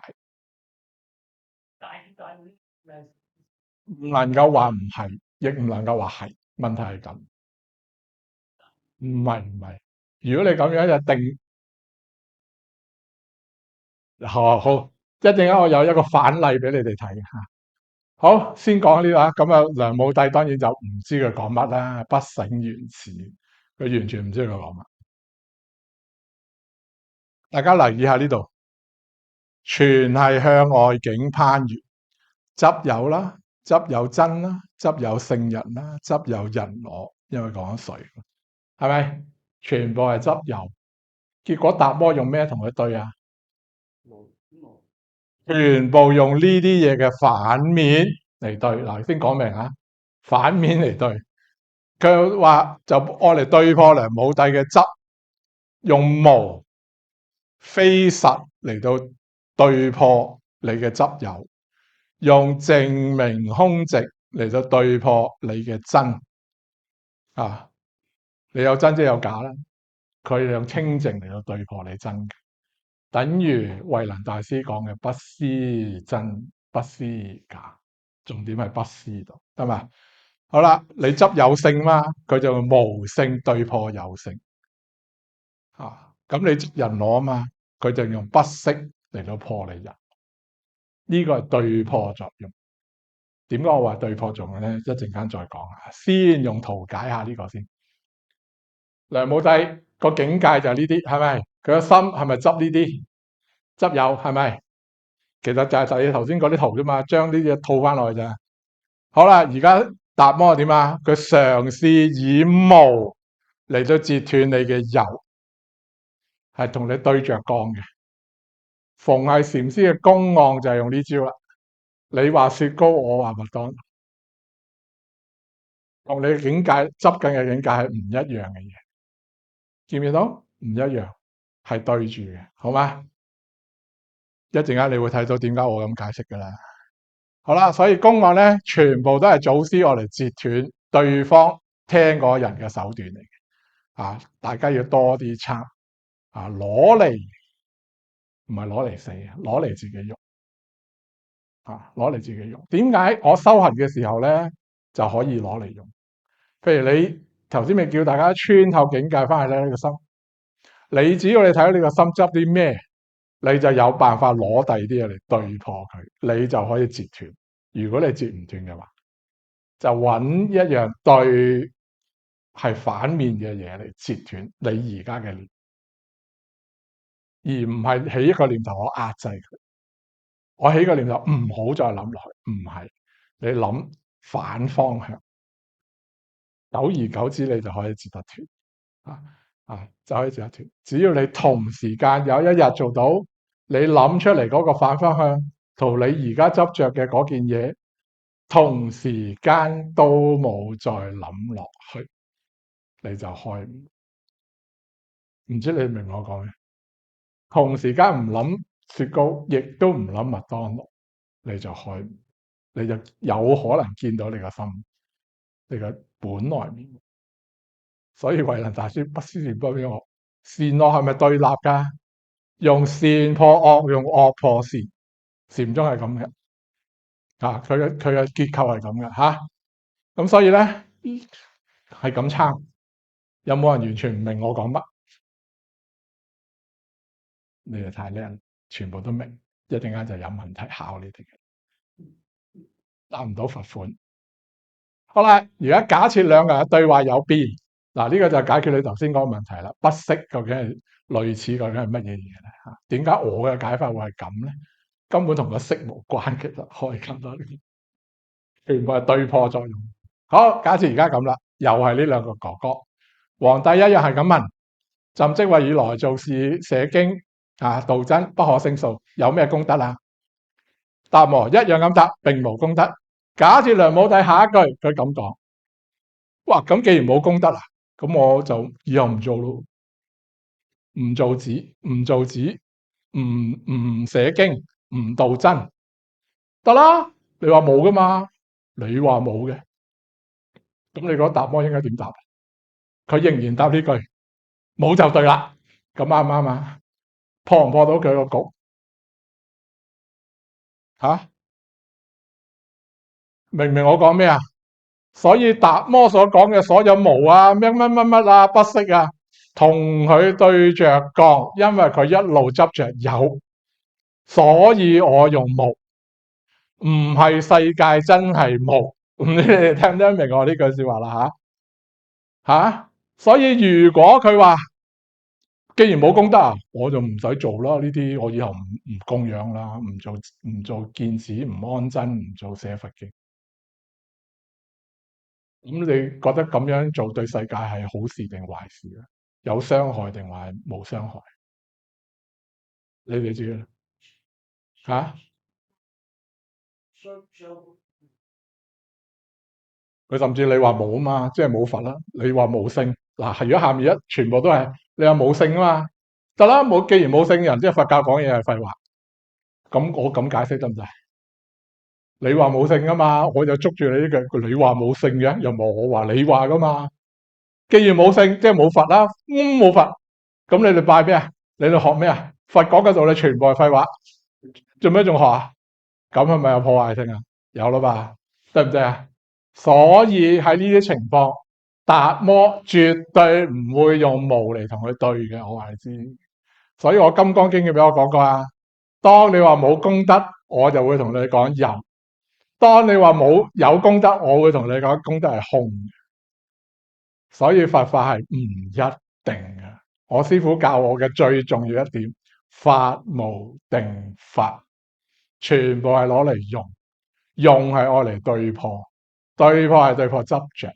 唔能夠話唔係，亦唔能夠話係。問題係咁，唔係。如果你咁樣就定好，一陣間我有一個反例俾你哋睇好，先講呢度啊。咁啊，梁武帝當然就唔知佢講乜啦，不省言辭，佢完全唔知佢講乜。大家留意下呢度，全係向外境攀緣，執有啦，執有真啦，執有聖人啦，執有人我，因為講咗誰，係咪？全部係執有，結果達摩用咩同佢對啊？全部用呢啲嘢嘅反面嚟對。嗱，先講明啊，反面嚟對。佢話就愛嚟對破梁武帝嘅執，用無非實嚟到對破你嘅執有，用淨明空寂嚟到對破你嘅真啊！你有真即有假啦，佢哋用清淨嚟到對破你真嘅，等於慧能大師講嘅不思真不思假，重點係不思度，得嘛？好啦，你執有性嘛，佢就用無性對破有性啊。咁你執人我嘛，佢就用不識嚟到破你人，呢個係對破作用。點解我話對破作用咧？一陣間再講啊。先用圖解下呢個先。梁武帝個境界就係呢啲，係咪？佢個心係咪執呢啲？執有係咪？其實就係你頭先嗰啲圖啫嘛，將呢啲套翻落去咋。好啦，而家達摩點啊？佢嘗試以無嚟到截斷你嘅有，係同你對着幹嘅。逢係禪師嘅公案就係用呢招啦。你話雪糕，我話麥當勞，同你嘅境界執緊嘅境界係唔一樣嘅嘢，見唔見到？唔一樣，係對住嘅，好嗎？一陣間你會睇到點解我咁解釋噶啦。好啦，所以公案咧，全部都係祖師我嚟截斷對方聽嗰個人嘅手段嚟嘅。啊，大家要多啲參啊，攞嚟唔係攞嚟死，攞嚟自己用啊，攞嚟自己用。點解我修行嘅時候咧就可以攞嚟用？譬如你頭先咪叫大家穿透境界翻去咧呢個心，你只要你睇到你個心執啲咩，你就有辦法攞第二啲嘢嚟對破佢，你就可以截斷。如果你截唔斷嘅話，就揾一樣對係反面嘅嘢嚟截斷你而家嘅念，而唔係起一個念頭我壓制佢，我起個念頭唔好再諗落去，唔係你諗反方向，久而久之你就可以截得斷。就可以截得斷。只要你同時間有一日做到，你諗出嚟嗰個反方向，同你而家執着嘅嗰件嘢，同時間都冇再諗落去，你就開悟。唔知你明我講咩？同時間唔諗雪糕，亦都唔諗麥當勞，你就開悟，你就有可能見到你個心，你嘅本來面。所以慧能大師不思善不偏惡，善惡係咪對立噶？用善破惡，用惡破善，禪宗係咁嘅。佢嘅結構係咁嘅吓。咁所以咧係咁參。有冇人完全唔明我講乜？你哋太叻，全部都明。一陣間就有問題考你哋嘅，答唔到罰款。好啦，而家假設兩個人嘅對話有變，嗱，呢個就解決你頭先嗰個問題啦。不識究竟係類似究竟係乜嘢嘢咧？嚇，點解我嘅解法會係咁咧？根本同個識無關，其實可以咁多，全部係對破作用。好，假設而家咁啦，又係呢兩個哥哥，皇帝一樣係咁問：朕即位以來做事寫經道真不可勝數，有咩功德啊？達摩一樣咁答，並無功德。假設梁武帝下一句佢咁講。哇！咁既然冇功德啦，咁我就以後唔做咯，唔做紙，唔做紙，唔寫經，唔道真，得啦。你話冇噶嘛？你話冇嘅，咁你覺得達摩應該點答？佢仍然答呢句，冇就對啦。咁啱唔啱啊？破唔破到佢個局？吓？明唔明我講咩啊？所以達摩所講嘅所有無啊、乜乜乜乜啊、不識啊，同佢對着幹，因為佢一路執着有，所以我用無。唔係世界真係冇。唔知你哋聽唔聽得明我呢句說話啦所以如果佢話既然冇功德啊，我就唔使做啦。呢啲我以後唔供養啦，唔做見寺，唔安真，唔做寫佛經。咁你覺得咁樣做對世界係好事定壞事咧？有傷害定係冇傷害？你哋知啦嚇。佢甚至你話冇啊嘛，即係冇佛啦。你話冇聖嗱，如果下面全部都係你話冇聖啊嘛，得啦，冇既然冇聖人，即係佛教講嘢係廢話。咁我咁解釋得唔得？你話冇聖啊嘛，我就捉住你呢句。你話冇聖嘅，又冇我話你話噶嘛。既然冇聖，即係冇佛啦。冇佛，咁你哋拜咩啊？你哋學咩啊？佛講嘅道理全部係廢話，做咩仲學啊？咁係咪有破壞性啊？有啦吧？對唔對啊？所以喺呢啲情況，達摩絕對唔會用無嚟同佢對嘅，我話你知。所以我《金剛經》嘅俾我講過啊。當你話冇功德，我就會同你講有；當你話冇有功德，我會同你講功德係空。所以佛法係唔一定嘅。我師父教我嘅最重要一點，法無定法，全部係攞嚟用，用係愛嚟對破，對破係對破執着。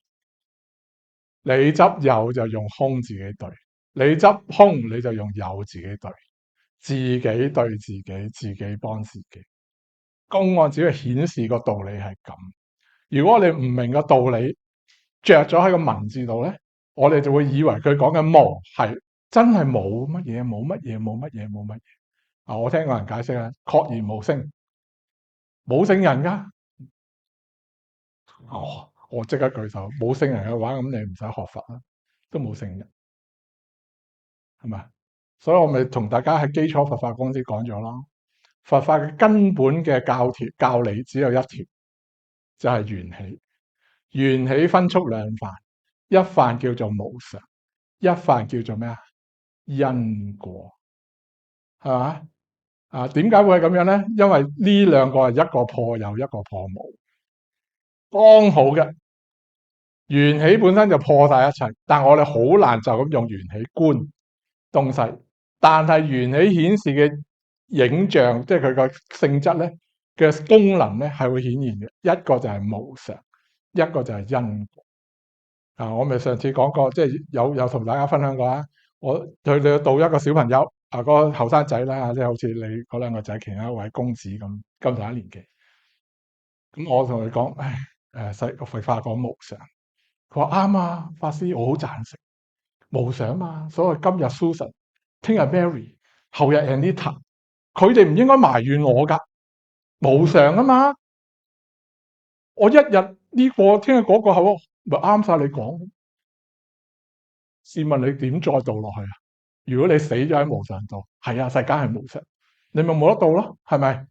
你執有就用空自己對，你執空你就用有自己對，自己對自己，自己幫自己。公案只係顯示個道理係咁。如果你唔明個道理，着咗喺個文字度咧，我哋就會以為佢講嘅無係真係冇乜嘢，冇乜嘢，冇乜嘢，冇乜嘢。我聽過人解釋咧，確然無聖，冇聖人噶。我即刻舉手，冇聖人嘅話，咁你唔使學佛啦，都冇聖人，係咪？所以我咪同大家喺基礎佛法公司講咗啦。佛法嘅根本嘅教理只有一條，就係緣起。緣起分出兩範，一範叫做無常，一範叫做咩啊？因果，係嘛？點解會係咁樣咧？因為呢兩個係一個破有，一個破無，剛好嘅。緣起本身就破晒一切，但我哋好難就咁用緣起觀東西。但係緣起顯示嘅影像，即係佢個性質咧嘅功能咧，係會顯現嘅。一個就係無常，一個就係因果。我咪上次講過，即係有同大家分享過啊。我去導一個小朋友，個後生仔啦，即係好似你嗰兩個仔，其中一位公子咁大一年紀。咁我同佢講，細個佛法講無常。佢話啱啊，法師，我好贊成無常嘛。所以今日 Susan，聽日 Mary，後日 Anita，佢哋唔應該埋怨我噶，無常啊嘛。我一日呢個，聽日嗰個，係咪啱晒你講？試問你點再度落去啊？如果你死咗喺無常度，係啊，世間係無常，你咪冇得到咯，係咪？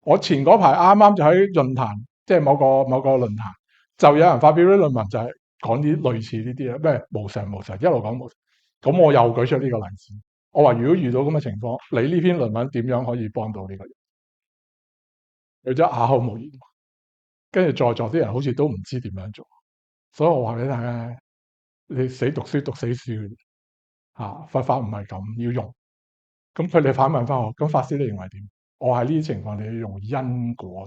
我前嗰排啱啱就喺論壇，即係某個論壇，就有人發表啲論文，就係講啲類似呢啲咩無常無常，一路講無常。咁我又舉出呢個例子，我話如果遇到咁嘅情況，你呢篇論文點樣可以幫到呢個人？佢就啞口無言，跟住在座啲人好似都唔知點樣做，所以我話俾大家，你死讀書讀死書佛法唔係咁要用。咁佢哋反問翻我，咁法師你認為點？我喺呢啲情況你要用因果。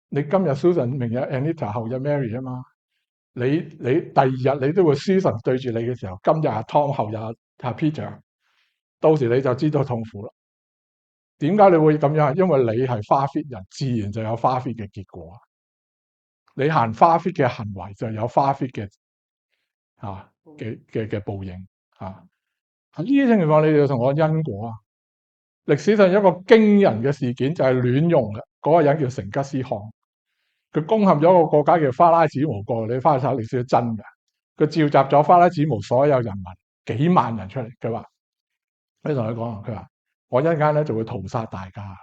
你今日 Susan，明日 Anita，後日 Mary 啊嘛。你第二日你都會 Susan 對住你嘅時候，今日阿 Tom，後日阿 Peter，到時你就知道痛苦啦。點解你會咁樣？因為你係花 fit 人，自然就有花 fit 嘅結果。你行花 fit 嘅行為，就有花 fit 嘅嘅報應喺呢啲情況，你要同我因果啊。歷史上有一個驚人嘅事件，就係亂用嘅嗰個人叫成吉思汗，佢攻陷咗一個國家叫花剌子模國。你翻去睇歷史都真嘅。佢召集咗花剌子模所有人民幾萬人出嚟，佢話：我同佢講，佢話我一陣間咧就會屠殺大家，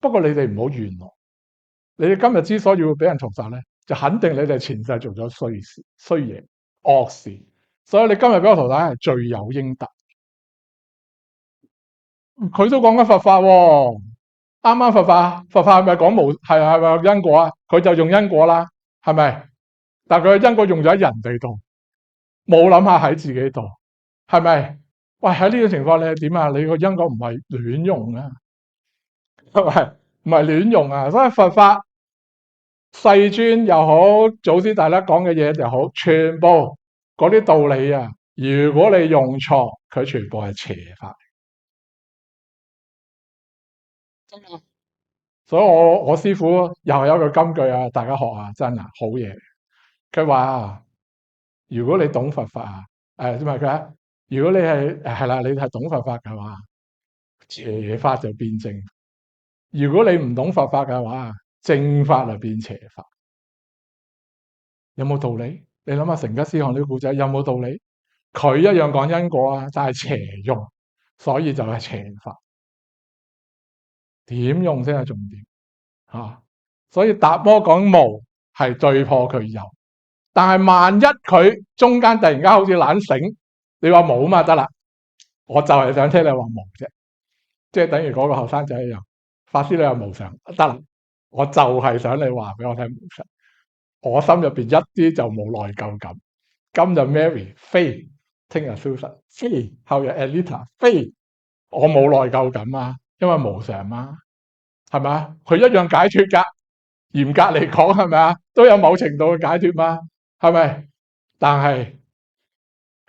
不過你哋唔好怨我。你哋今日之所以會俾人屠殺咧，就肯定你哋前世做咗衰事、衰嘢、惡事，所以你今日俾我屠殺係罪有應得。佢都講緊佛法喎。啱啱佛法係咪講係咪因果啊？佢就用因果啦，係咪？但係佢嘅因果用咗喺人哋度，冇諗下喺自己度，係咪？喂，喺呢個情況你係點啊？你個因果唔係亂用啊，係咪？唔係亂用啊，所以佛法世尊又好，祖師大德講嘅嘢又好，全部嗰啲道理啊，如果你用錯，佢全部係邪法。真㗎。所以我師傅又係有一個金句啊，大家學啊，真啊，好嘢。佢話啊，如果你懂佛法啊，點啊佢啊，如果你係啦，你係懂佛法嘅話，邪法就變正；如果你唔懂佛法嘅話，正法就變邪法。有冇道理？你諗下成吉思汗呢個故仔有冇道理？佢一樣講因果啊，但係邪用，所以就係邪法。點用先係重點啊！所以達摩講無係對破佢有，但係萬一佢中間突然間好似懶醒，你話冇嘛得啦，我就係想聽你話無啫，即係等於嗰個後生仔一樣，法師你話無常得啦，我就係想你話俾我聽無常，我心入邊一啲就冇內疚感。今日 Mary 飛，聽日 Susan 飛，後日 Anita 飛，我冇內疚感啊，因為無常嘛，係咪啊？佢一樣解脫噶，嚴格嚟講係咪啊？都有某程度嘅解脫嘛，係咪？但係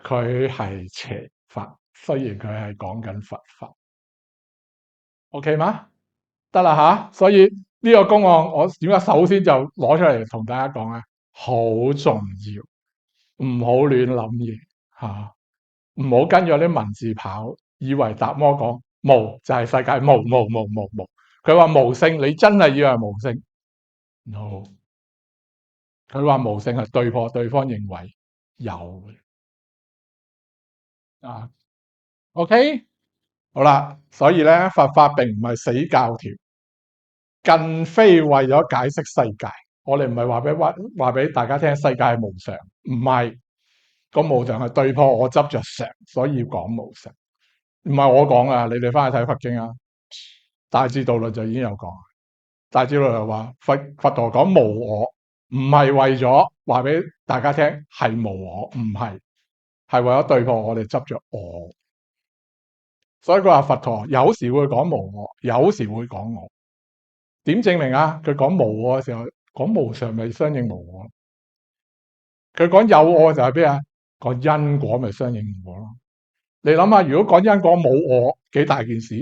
佢係邪法，雖然佢係講緊佛法，OK 嗎？得啦吓，所以呢個公案我點解首先就攞出嚟同大家講咧？好重要，唔好亂諗嘢吓，唔好跟住啲文字跑，以為達摩講無就係世界無，佢話無性，你真係以為無性 ？No，佢話無性係對破對方認為有嘅啊。OK，好啦，所以咧佛法並唔係死教條。更非為咗解釋世界，我哋唔係話俾大家聽世界係無常，唔係個無常係對破我執着常，所以要講無常。唔係我講啊，你哋翻去睇佛經啊，大智度論就已經有講。大智度論話佛陀講無我，唔係為咗話俾大家聽係無我，唔係，係為咗對破我哋執着我。所以佢話佛陀有時會講無我，有時會講我。點證明啊？佢講無我嘅時候，講無常咪相應無我。佢講有我就係咩啊？講因果咪相應無我咯。你諗下，如果講因果冇我，幾大件事？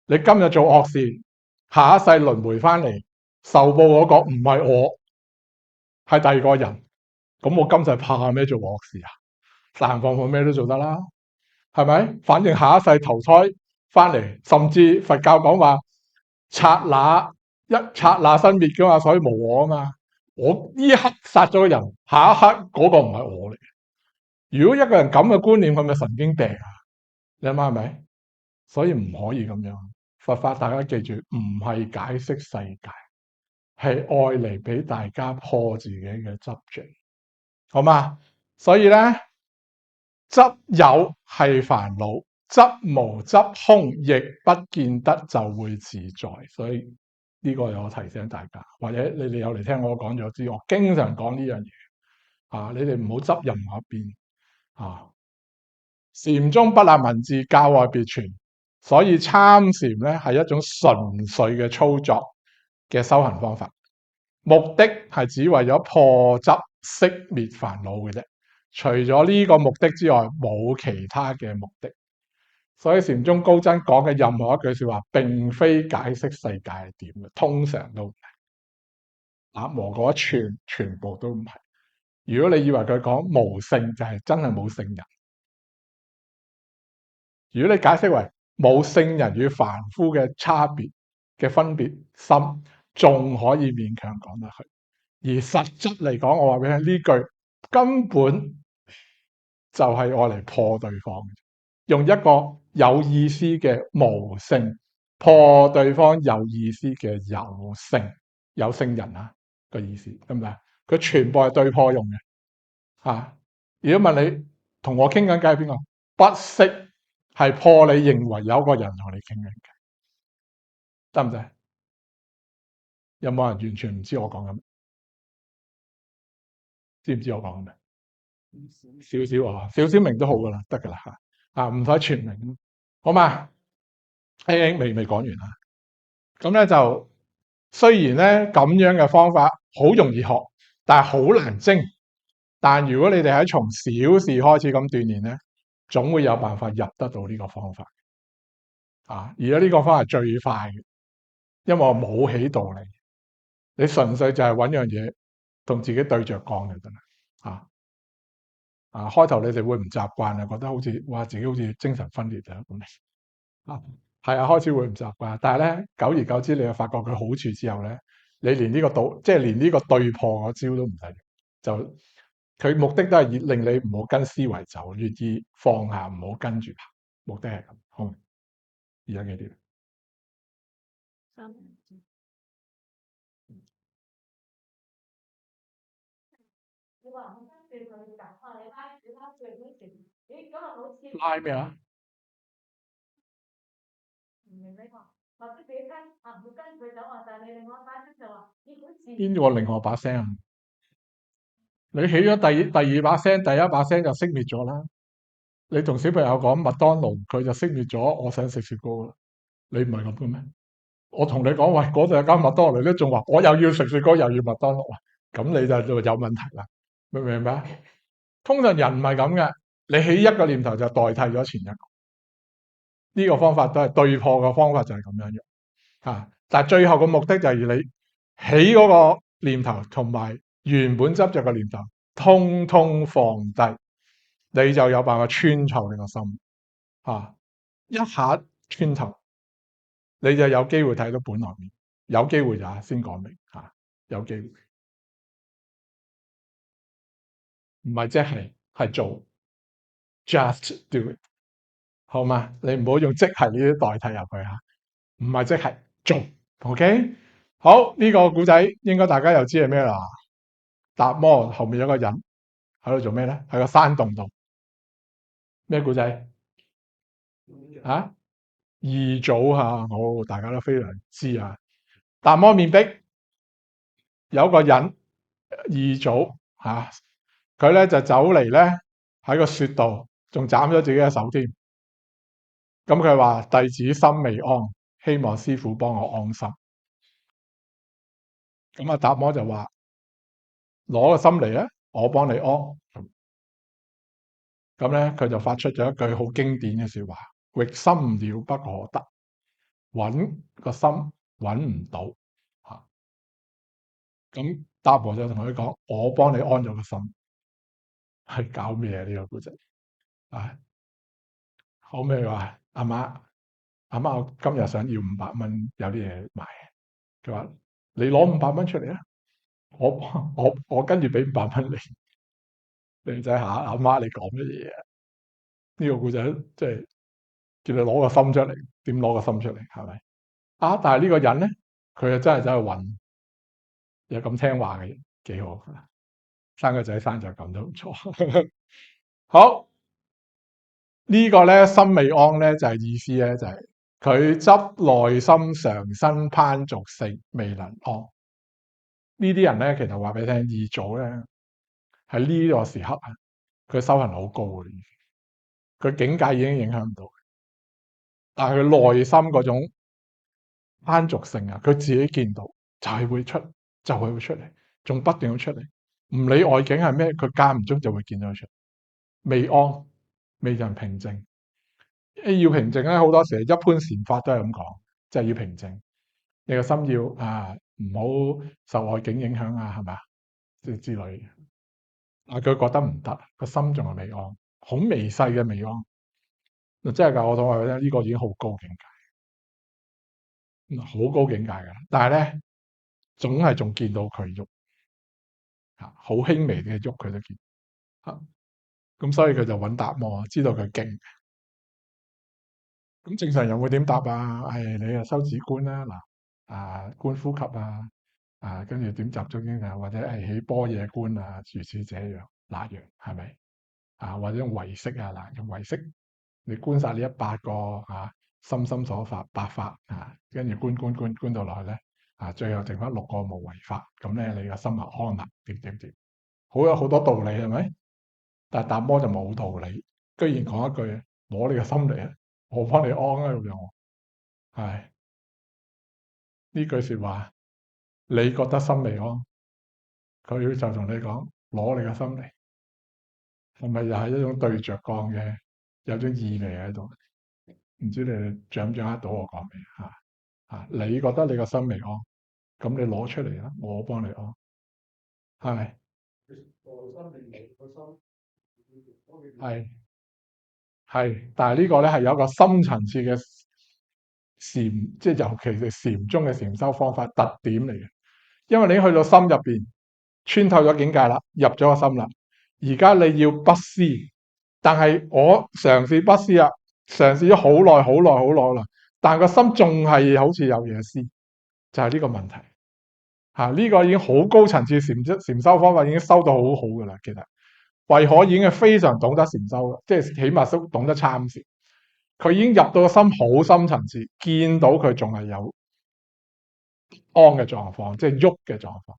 你今日做惡事，下一世輪迴翻嚟受報嗰個唔係我，係第二個人。咁我今世怕咩做惡事啊？散放放咩都做得啦，係咪？反正下一世投胎翻嚟，甚至佛教講話剎那生滅噶嘛，所以無我啊嘛。我呢一刻殺咗個人，下一刻嗰個唔係我嚟。如果一個人咁嘅觀念，佢咪神經病啊？你諗下係咪？所以唔可以咁樣。佛法大家記住，唔係解釋世界，係愛嚟俾大家破自己嘅執着，好嘛？所以咧，執有係煩惱，執無執空，亦不見得就會自在。所以呢個有我提醒大家，或者你哋有嚟聽我講咗知，我經常講呢樣嘢啊，你哋唔好執任何一邊啊。禪宗不立文字，教外別傳，所以參禪咧係一種純粹嘅操作嘅修行方法，目的係只為咗破執息滅煩惱嘅啫。除咗呢個目的之外，冇其他嘅目的。所以禪宗高僧講嘅任何一句說話，並非解釋世界係點嘅，通常都唔係。打磨嗰一串，全部都唔係。如果你以為佢講無性，就係真係冇聖人。如果你解釋為冇聖人與凡夫嘅差別嘅分別心，仲可以勉強講得去。而實質嚟講，我話俾你聽，呢句根本就係愛嚟破對方嘅，用一個有意思嘅無性破對方有意思嘅有性，有聖人啊個意思，得唔得？佢全部係對破用嘅。啊！如果問你同我傾緊偈係邊個？不識係破你認為有個人同你傾緊偈，得唔得？有冇人完全唔知我講緊咩？知唔知我講緊咩？少少啊，少少明都好噶啦，得噶啦嚇。唔使全明，好嘛？未講完啊。咁咧就雖然咧咁樣嘅方法好容易學，但係好難精。但如果你哋喺從小事開始咁鍛鍊咧，總會有辦法入得到呢個方法而家呢個方法係最快嘅，因為我冇起道理，你純粹就係揾樣嘢同自己對着講就得啦。啊開頭你哋會唔習慣啊，覺得好似哇自己好似精神分裂啊咁啊，係開始會唔習慣，但係咧久而久之，你又發覺佢好處之後咧，你連呢個道即係連呢個對破嗰招都唔使用，就佢目的都係令你唔好跟思維走，願意放下，唔好跟住行，目的係咁。好，而家幾點？拉咩啊？邊個另外把聲啊？你起咗第二把聲，第一把聲就熄滅咗啦。你同小朋友講麥當勞，佢就熄滅咗。我想食雪糕啦。你唔係咁嘅咩？我同你講，喂，嗰度有間麥當勞，你仲話我又要食雪糕，又要麥當勞啊？咁你就有問題啦。明唔明白？通常人唔係咁嘅，你起一個念頭就代替咗前一個。呢個方法都係對破嘅方法，就係咁樣樣但係最後嘅目的就係要你起嗰個念頭同埋原本執着嘅念頭，通通放低，你就有辦法穿透你個心一下穿透，你就有機會睇到本來面，有機會就先講明有機會，唔係即係做 just do it， 好嘛？你唔好用即係呢啲代替入去唔係即係做 ，OK？好，呢個古仔應該大家又知係咩啦？達摩後面有個人喺度做咩咧？喺個山洞度，咩古仔啊？二祖好，大家都非常知達摩面壁有個人二祖佢咧就走嚟咧喺個雪度，仲斬咗自己嘅手添。咁佢話弟子心未安，希望師傅幫我安心。咁達摩就話攞個心嚟啊，我幫你安。咁咧佢就發出咗一句好經典嘅說話：域心了不可得，揾個心揾唔到咁達摩就同佢講：我幫你安咗個心。係搞咩啊？呢個故仔後尾話阿媽，我今日想要500蚊，有啲嘢買。佢話你攞500蚊出嚟啊！我跟住俾500蚊你。你仔阿媽，你講乜嘢啊？呢個故仔即係叫你攞個心出嚟，點攞個心出嚟？係咪但係呢個人咧，佢又真係走去揾，有咁聽話嘅人，幾好。生個仔生就咁都唔錯。好，呢個咧心未安咧就係意思咧就係佢執內心常生攀俗性未能安。呢啲人咧其實話俾你聽，二祖咧喺呢個時刻佢修行好高嘅，佢境界已經影響唔到，但係佢內心嗰種攀俗性佢自己見到就係會出，就係會出嚟，仲不斷咁出嚟，唔理外境係咩，佢間唔中就會見到佢出嚟。未安，未人平靜。要平靜咧，好多時一般禪法都係咁講，即係要平靜。你個心要唔好受外境影響係咪之類嘅。佢覺得唔得，個心仲係未安，好微細嘅未安。真係㗎，我同佢咧，呢個已經好高境界，好高境界㗎。但係咧，總係仲見到佢喐好輕微嘅喐佢都見咁所以佢就揾達摩，知道佢勁。咁正常人會點答你收止觀啦，觀呼吸跟住點集中精神，或者係起般若觀如此這樣那樣，係咪或者用唯識用唯識，你觀晒呢100個心心所法8法跟住觀到落去咧，最後剩翻六個無為法，咁咧你個心就安樂，點，好有好多道理係咪？但係達摩就冇道理，居然講一句攞你個心嚟啊，我幫你安啊咁樣，係呢句説話，你覺得心未安，佢就同你講攞你個心嚟，係咪又係一種對着幹嘅，有種意味喺度？唔知你哋掌唔掌握到我講咩你覺得你個心未安，咁你攞出嚟啦，我幫你安，係係係，但係呢個咧係有一個深層次嘅禪，即係尤其是禪宗嘅禪修方法特點嚟嘅，因為你已經去到心入邊，穿透咗境界啦，入咗個心啦，而家你要不思，但係我嘗試不思啊，嘗試咗好耐好耐好耐啦，但係個心仲係好似有嘢思，就係呢個問題。呢個已經好高層次禪修方法已經修到好好噶啦，其實慧可已經係非常懂得禪修，即係起碼都懂得參禪。佢已經入到個心好深層次，見到佢仲係有安嘅狀況，即係喐嘅狀況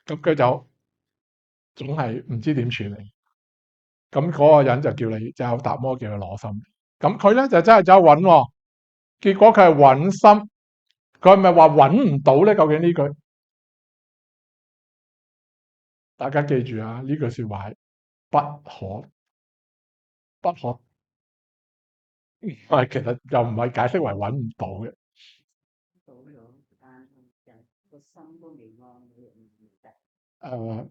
咁佢就總係唔知點處理。咁嗰個人就叫你，就有達摩叫佢攞心。咁佢咧就真係走去揾喎，結果佢係揾心，佢係咪話揾唔到咧？究竟呢句？大家記住啊！呢句説話係不可，其實又唔係解釋為揾唔到嘅。誒、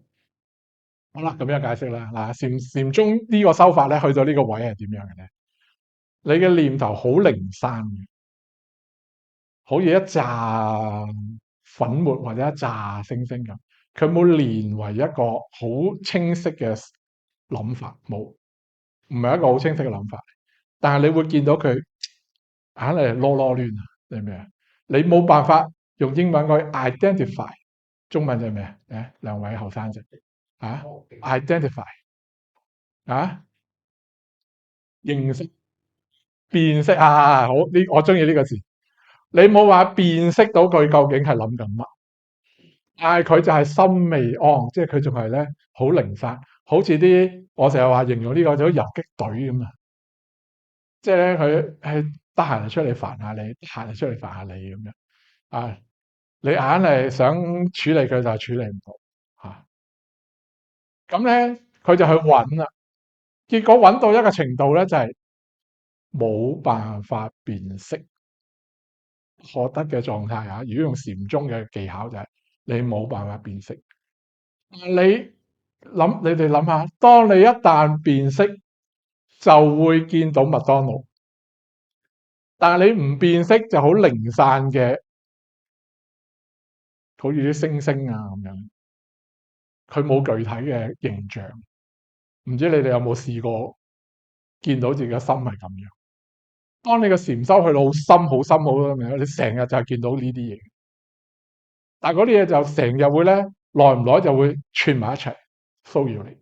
好啦，咁樣解釋啦。禪宗呢個修法咧，去到呢個位係點樣嘅咧？你嘅念頭好零散嘅，好似一紮粉末或者一紮星星咁，佢冇連為一個好清晰嘅諗法，冇，唔係一個好清晰嘅諗法。但係你會見到佢硬係囉囉攣啊！你明唔明啊？你冇辦法用英文去 identify，中文就係咩啊？兩位後生仔identify 啊，認識、辨識好呢，我中意呢個字。你冇話辨識到佢究竟係諗緊乜，但係佢就係心未安，即係佢仲係咧好零散，好似啲我成日話形容呢個就好似游擊隊咁啊！即係咧佢係得閒就出嚟煩下你，得閒就出嚟煩下你咁樣你硬係想處理佢就處理唔到咁咧佢就去揾啦，結果揾到一個程度咧就係冇辦法辨識。學得嘅狀態如果用禪宗嘅技巧就係你冇辦法辨識。你哋諗下，當你一旦辨識，就會見到麥當勞。但係你唔辨識就好零散嘅，好似啲星星咁樣，佢冇具體嘅形象。唔知你哋有冇試過見到自己嘅心係咁樣？當你嘅禪修去到好深、好深、好深嘅，你成日就係見到呢啲嘢。但係嗰啲嘢就成日會咧，耐唔耐就會串埋一齊騷擾你。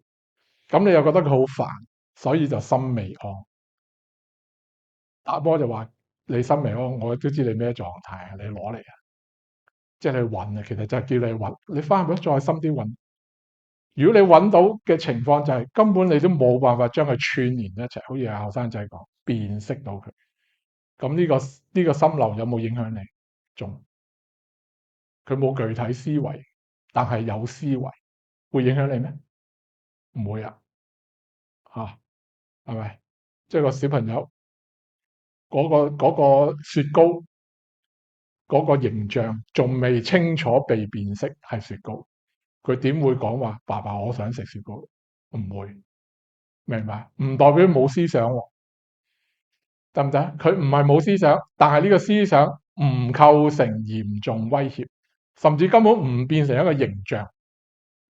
咁你又覺得佢好煩，所以就心未安。達摩就話：你心未安，我都知你咩狀態，你攞嚟即係你揾其實就係叫你揾。你翻去再深啲揾。如果你揾到嘅情況就係根本你都冇辦法將佢串連一齊，好似阿後生仔講，辨識到佢。咁呢個心流有冇影響你？仲佢冇具體思維，但係有思維，會影響你咩？唔會係咪？即係個小朋友嗰個雪糕嗰個形象仲未清楚被辨識係雪糕，佢點會講話爸爸我想食雪糕？唔會，明白？唔代表冇思想喎，得唔得？佢唔係冇思想，但係呢個思想唔構成嚴重威脅，甚至根本唔變成一個形象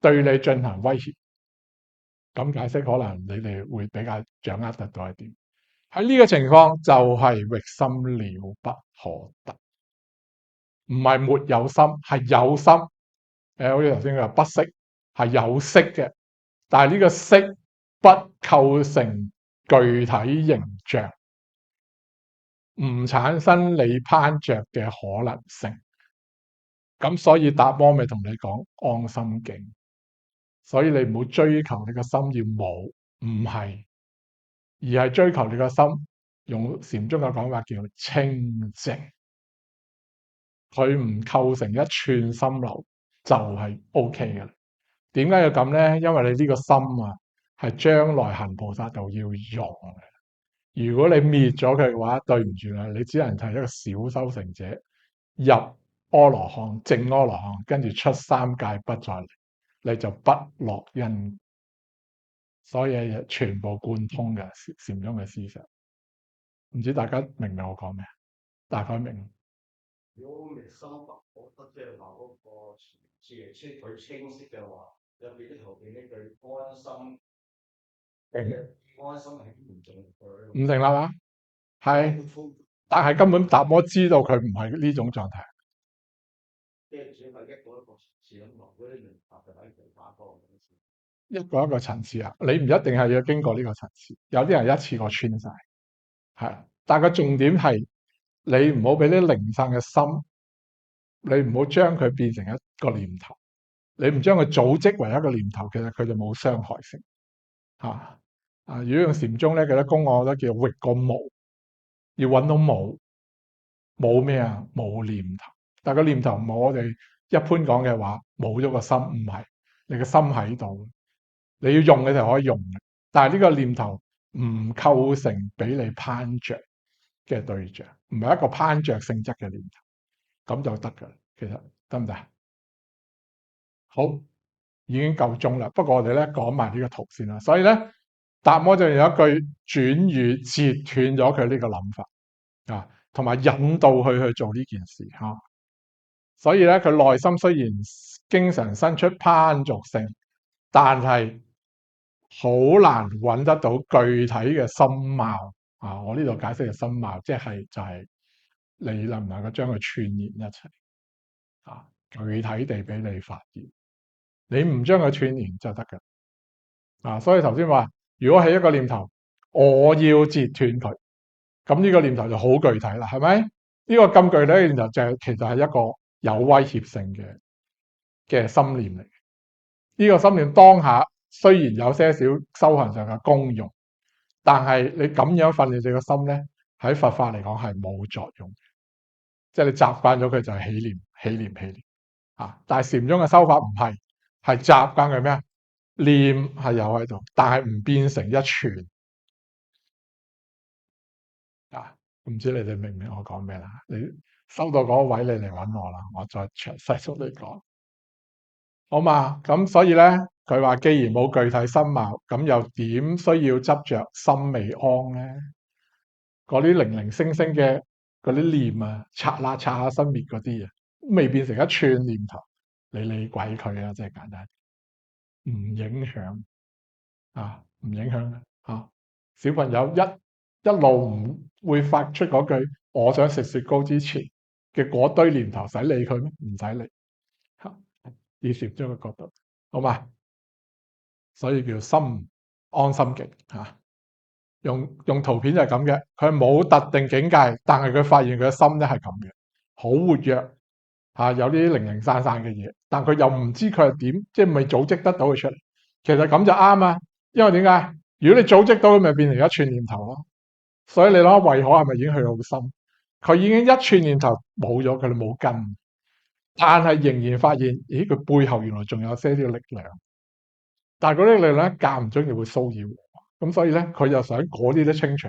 對你進行威脅。咁解釋可能你哋會比較掌握得到一點。喺呢個情況就係域心了不可得，唔係沒有心，係有心。好似頭先佢話不識係有識嘅，但係呢個識不構成具體形象，唔產生你攀着嘅可能性。咁所以達摩咪同你講安心境，所以你唔好追求你個心要冇，唔係，而係追求你個心用禪宗嘅講法叫清淨，佢唔構成一串心流就係 O K 嘅啦。點解要咁咧？因為你呢個心啊係將來行菩薩道要用嘅。如果你滅咗佢嘅話，對唔住啦，你只能係一個小修成者，入阿羅漢、正阿羅漢，跟住出三界不再嚟，你就不落因。所以全部貫通嘅禪宗嘅思想，唔知大家明唔明我講咩？大概明。如果明心不覺得即係話嗰個字清佢清晰嘅話，入邊啲後邊呢句安心，安心係唔重佢，唔成立啊？係，但係根本達摩知道佢唔係呢種狀態，即係只係一個層次咁落嗰啲明白就喺其他方面先。一個一個層次啊！你唔一定係要經過呢個層次，有啲人一次過穿晒，係。但係個重點係你唔好俾啲零散嘅心，你唔好將佢變成一個念頭，你唔將佢組織為一個念頭，其實佢就冇傷害性嚇。如果用禪宗咧，佢啲公案都叫域個無，要揾到無。冇咩啊？冇念頭，但係個念頭唔係我哋一般講嘅話，冇咗個心，唔係，你個心喺度，你要用嘅就可以用嘅，但係呢個念頭唔構成俾你攀着嘅對象，唔係一個攀着性質嘅念頭，咁就得噶啦。其實得唔得？好，已經夠鐘啦。不過我哋咧講埋呢個圖先啦。所以咧，達摩就有一句轉語截斷咗佢呢個諗法啊。同埋引導佢去做呢件事嚇，所以咧佢內心雖然經常生出攀逐性，但係好難揾得到具體嘅心貌啊！我呢度解釋嘅心貌，即係就係你能唔能夠將佢串連一齊啊？具體地俾你發現，你唔將佢串連就得㗎啊！所以頭先話，如果係一個念頭，我要截斷佢。咁呢個念頭就好具體啦，係咪？呢個咁具體嘅念頭就係其實係一個有威脅性嘅心念嚟。呢個心念當下雖然有些少修行上嘅功用，但係你咁樣訓練你個心咧，喺佛法嚟講係冇作用嘅。即係你習慣咗佢就係起念、起念、起念啊！但係禪宗嘅修法唔係，係習慣佢咩啊？念係有喺度，但係唔變成一串。啊，唔知你哋明唔明我講咩啦？你收到嗰位，你嚟揾我啦，我再詳細同你講，好嘛？咁所以咧，佢話既然冇具體心貌，咁又點需要執着心未安咧？嗰啲零零星星嘅嗰啲念啊，剎那剎下生滅嗰啲啊，未變成一串念頭，你理鬼佢啊！即係簡單，唔影響啊，唔影響啊！小朋友一路唔會發出嗰句我想食雪糕之前嘅嗰堆念頭，使理佢咩？唔使理嚇，以禪宗嘅角度，好嘛？所以叫心安心極嚇。用圖片就係咁嘅，佢冇特定境界，但係佢發現佢嘅心咧係咁嘅，好活躍嚇，有啲零零散散嘅嘢，但佢又唔知佢係點，即係未組織得到佢出嚟。其實咁就啱啊，因為點解？如果你組織到，咪變成一串念頭咯。所以你諗下，慧可係咪已經去到好深？佢已經一串念頭冇咗，佢哋冇根，但係仍然發現，咦，佢背後原來仲有些啲力量。但係嗰啲力量間唔中就會騷擾，咁所以咧，佢就想嗰啲都清除。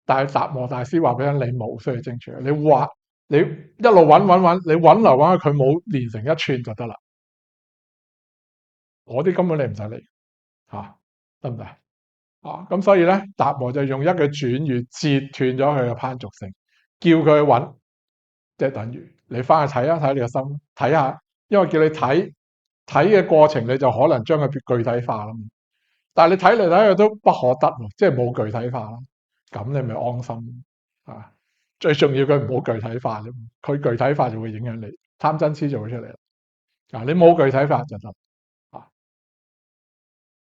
但係達摩大師話俾你，你冇需要清除，你畫你一路揾，你揾嚟揾去，佢冇連成一串就得啦。嗰啲根本你唔使理嚇，得唔得？咁所以咧，達摩就用一句轉語截斷咗佢嘅攀逐性，叫佢去揾，即係等於你翻去睇一睇你個心，睇下，因為叫你睇嘅過程，你就可能將佢具體化啦。但係你睇嚟睇去都不可得，即係冇具體化啦。咁你咪安心啊！最重要佢唔好具體化啫，佢具體化就會影響你貪嗔痴就會出嚟啦。你冇具體化就得啊。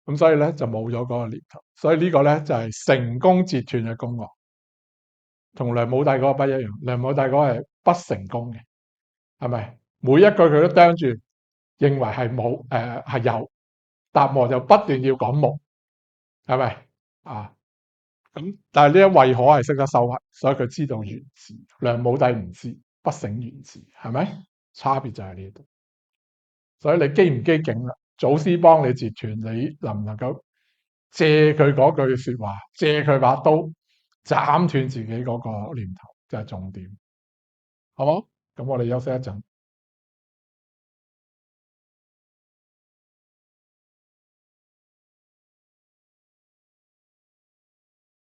咁所以咧就冇咗嗰個念頭，所以呢個咧就係成功截斷嘅公案，同梁武帝嗰個不一樣。梁武帝嗰個係不成功嘅，係咪？每一句佢都啄住，認為係冇係有，答案就不斷要講木，係咪啊？咁但係呢一慧可係識得收核，所以佢知道原字。梁武帝唔知，不省原字，係咪？差別就係呢度。所以你機唔機警啦？祖師幫你截斷，你能唔能夠借佢嗰句説話，借佢把刀斬斷自己嗰個念頭，就係重點，好冇？咁我哋休息一陣。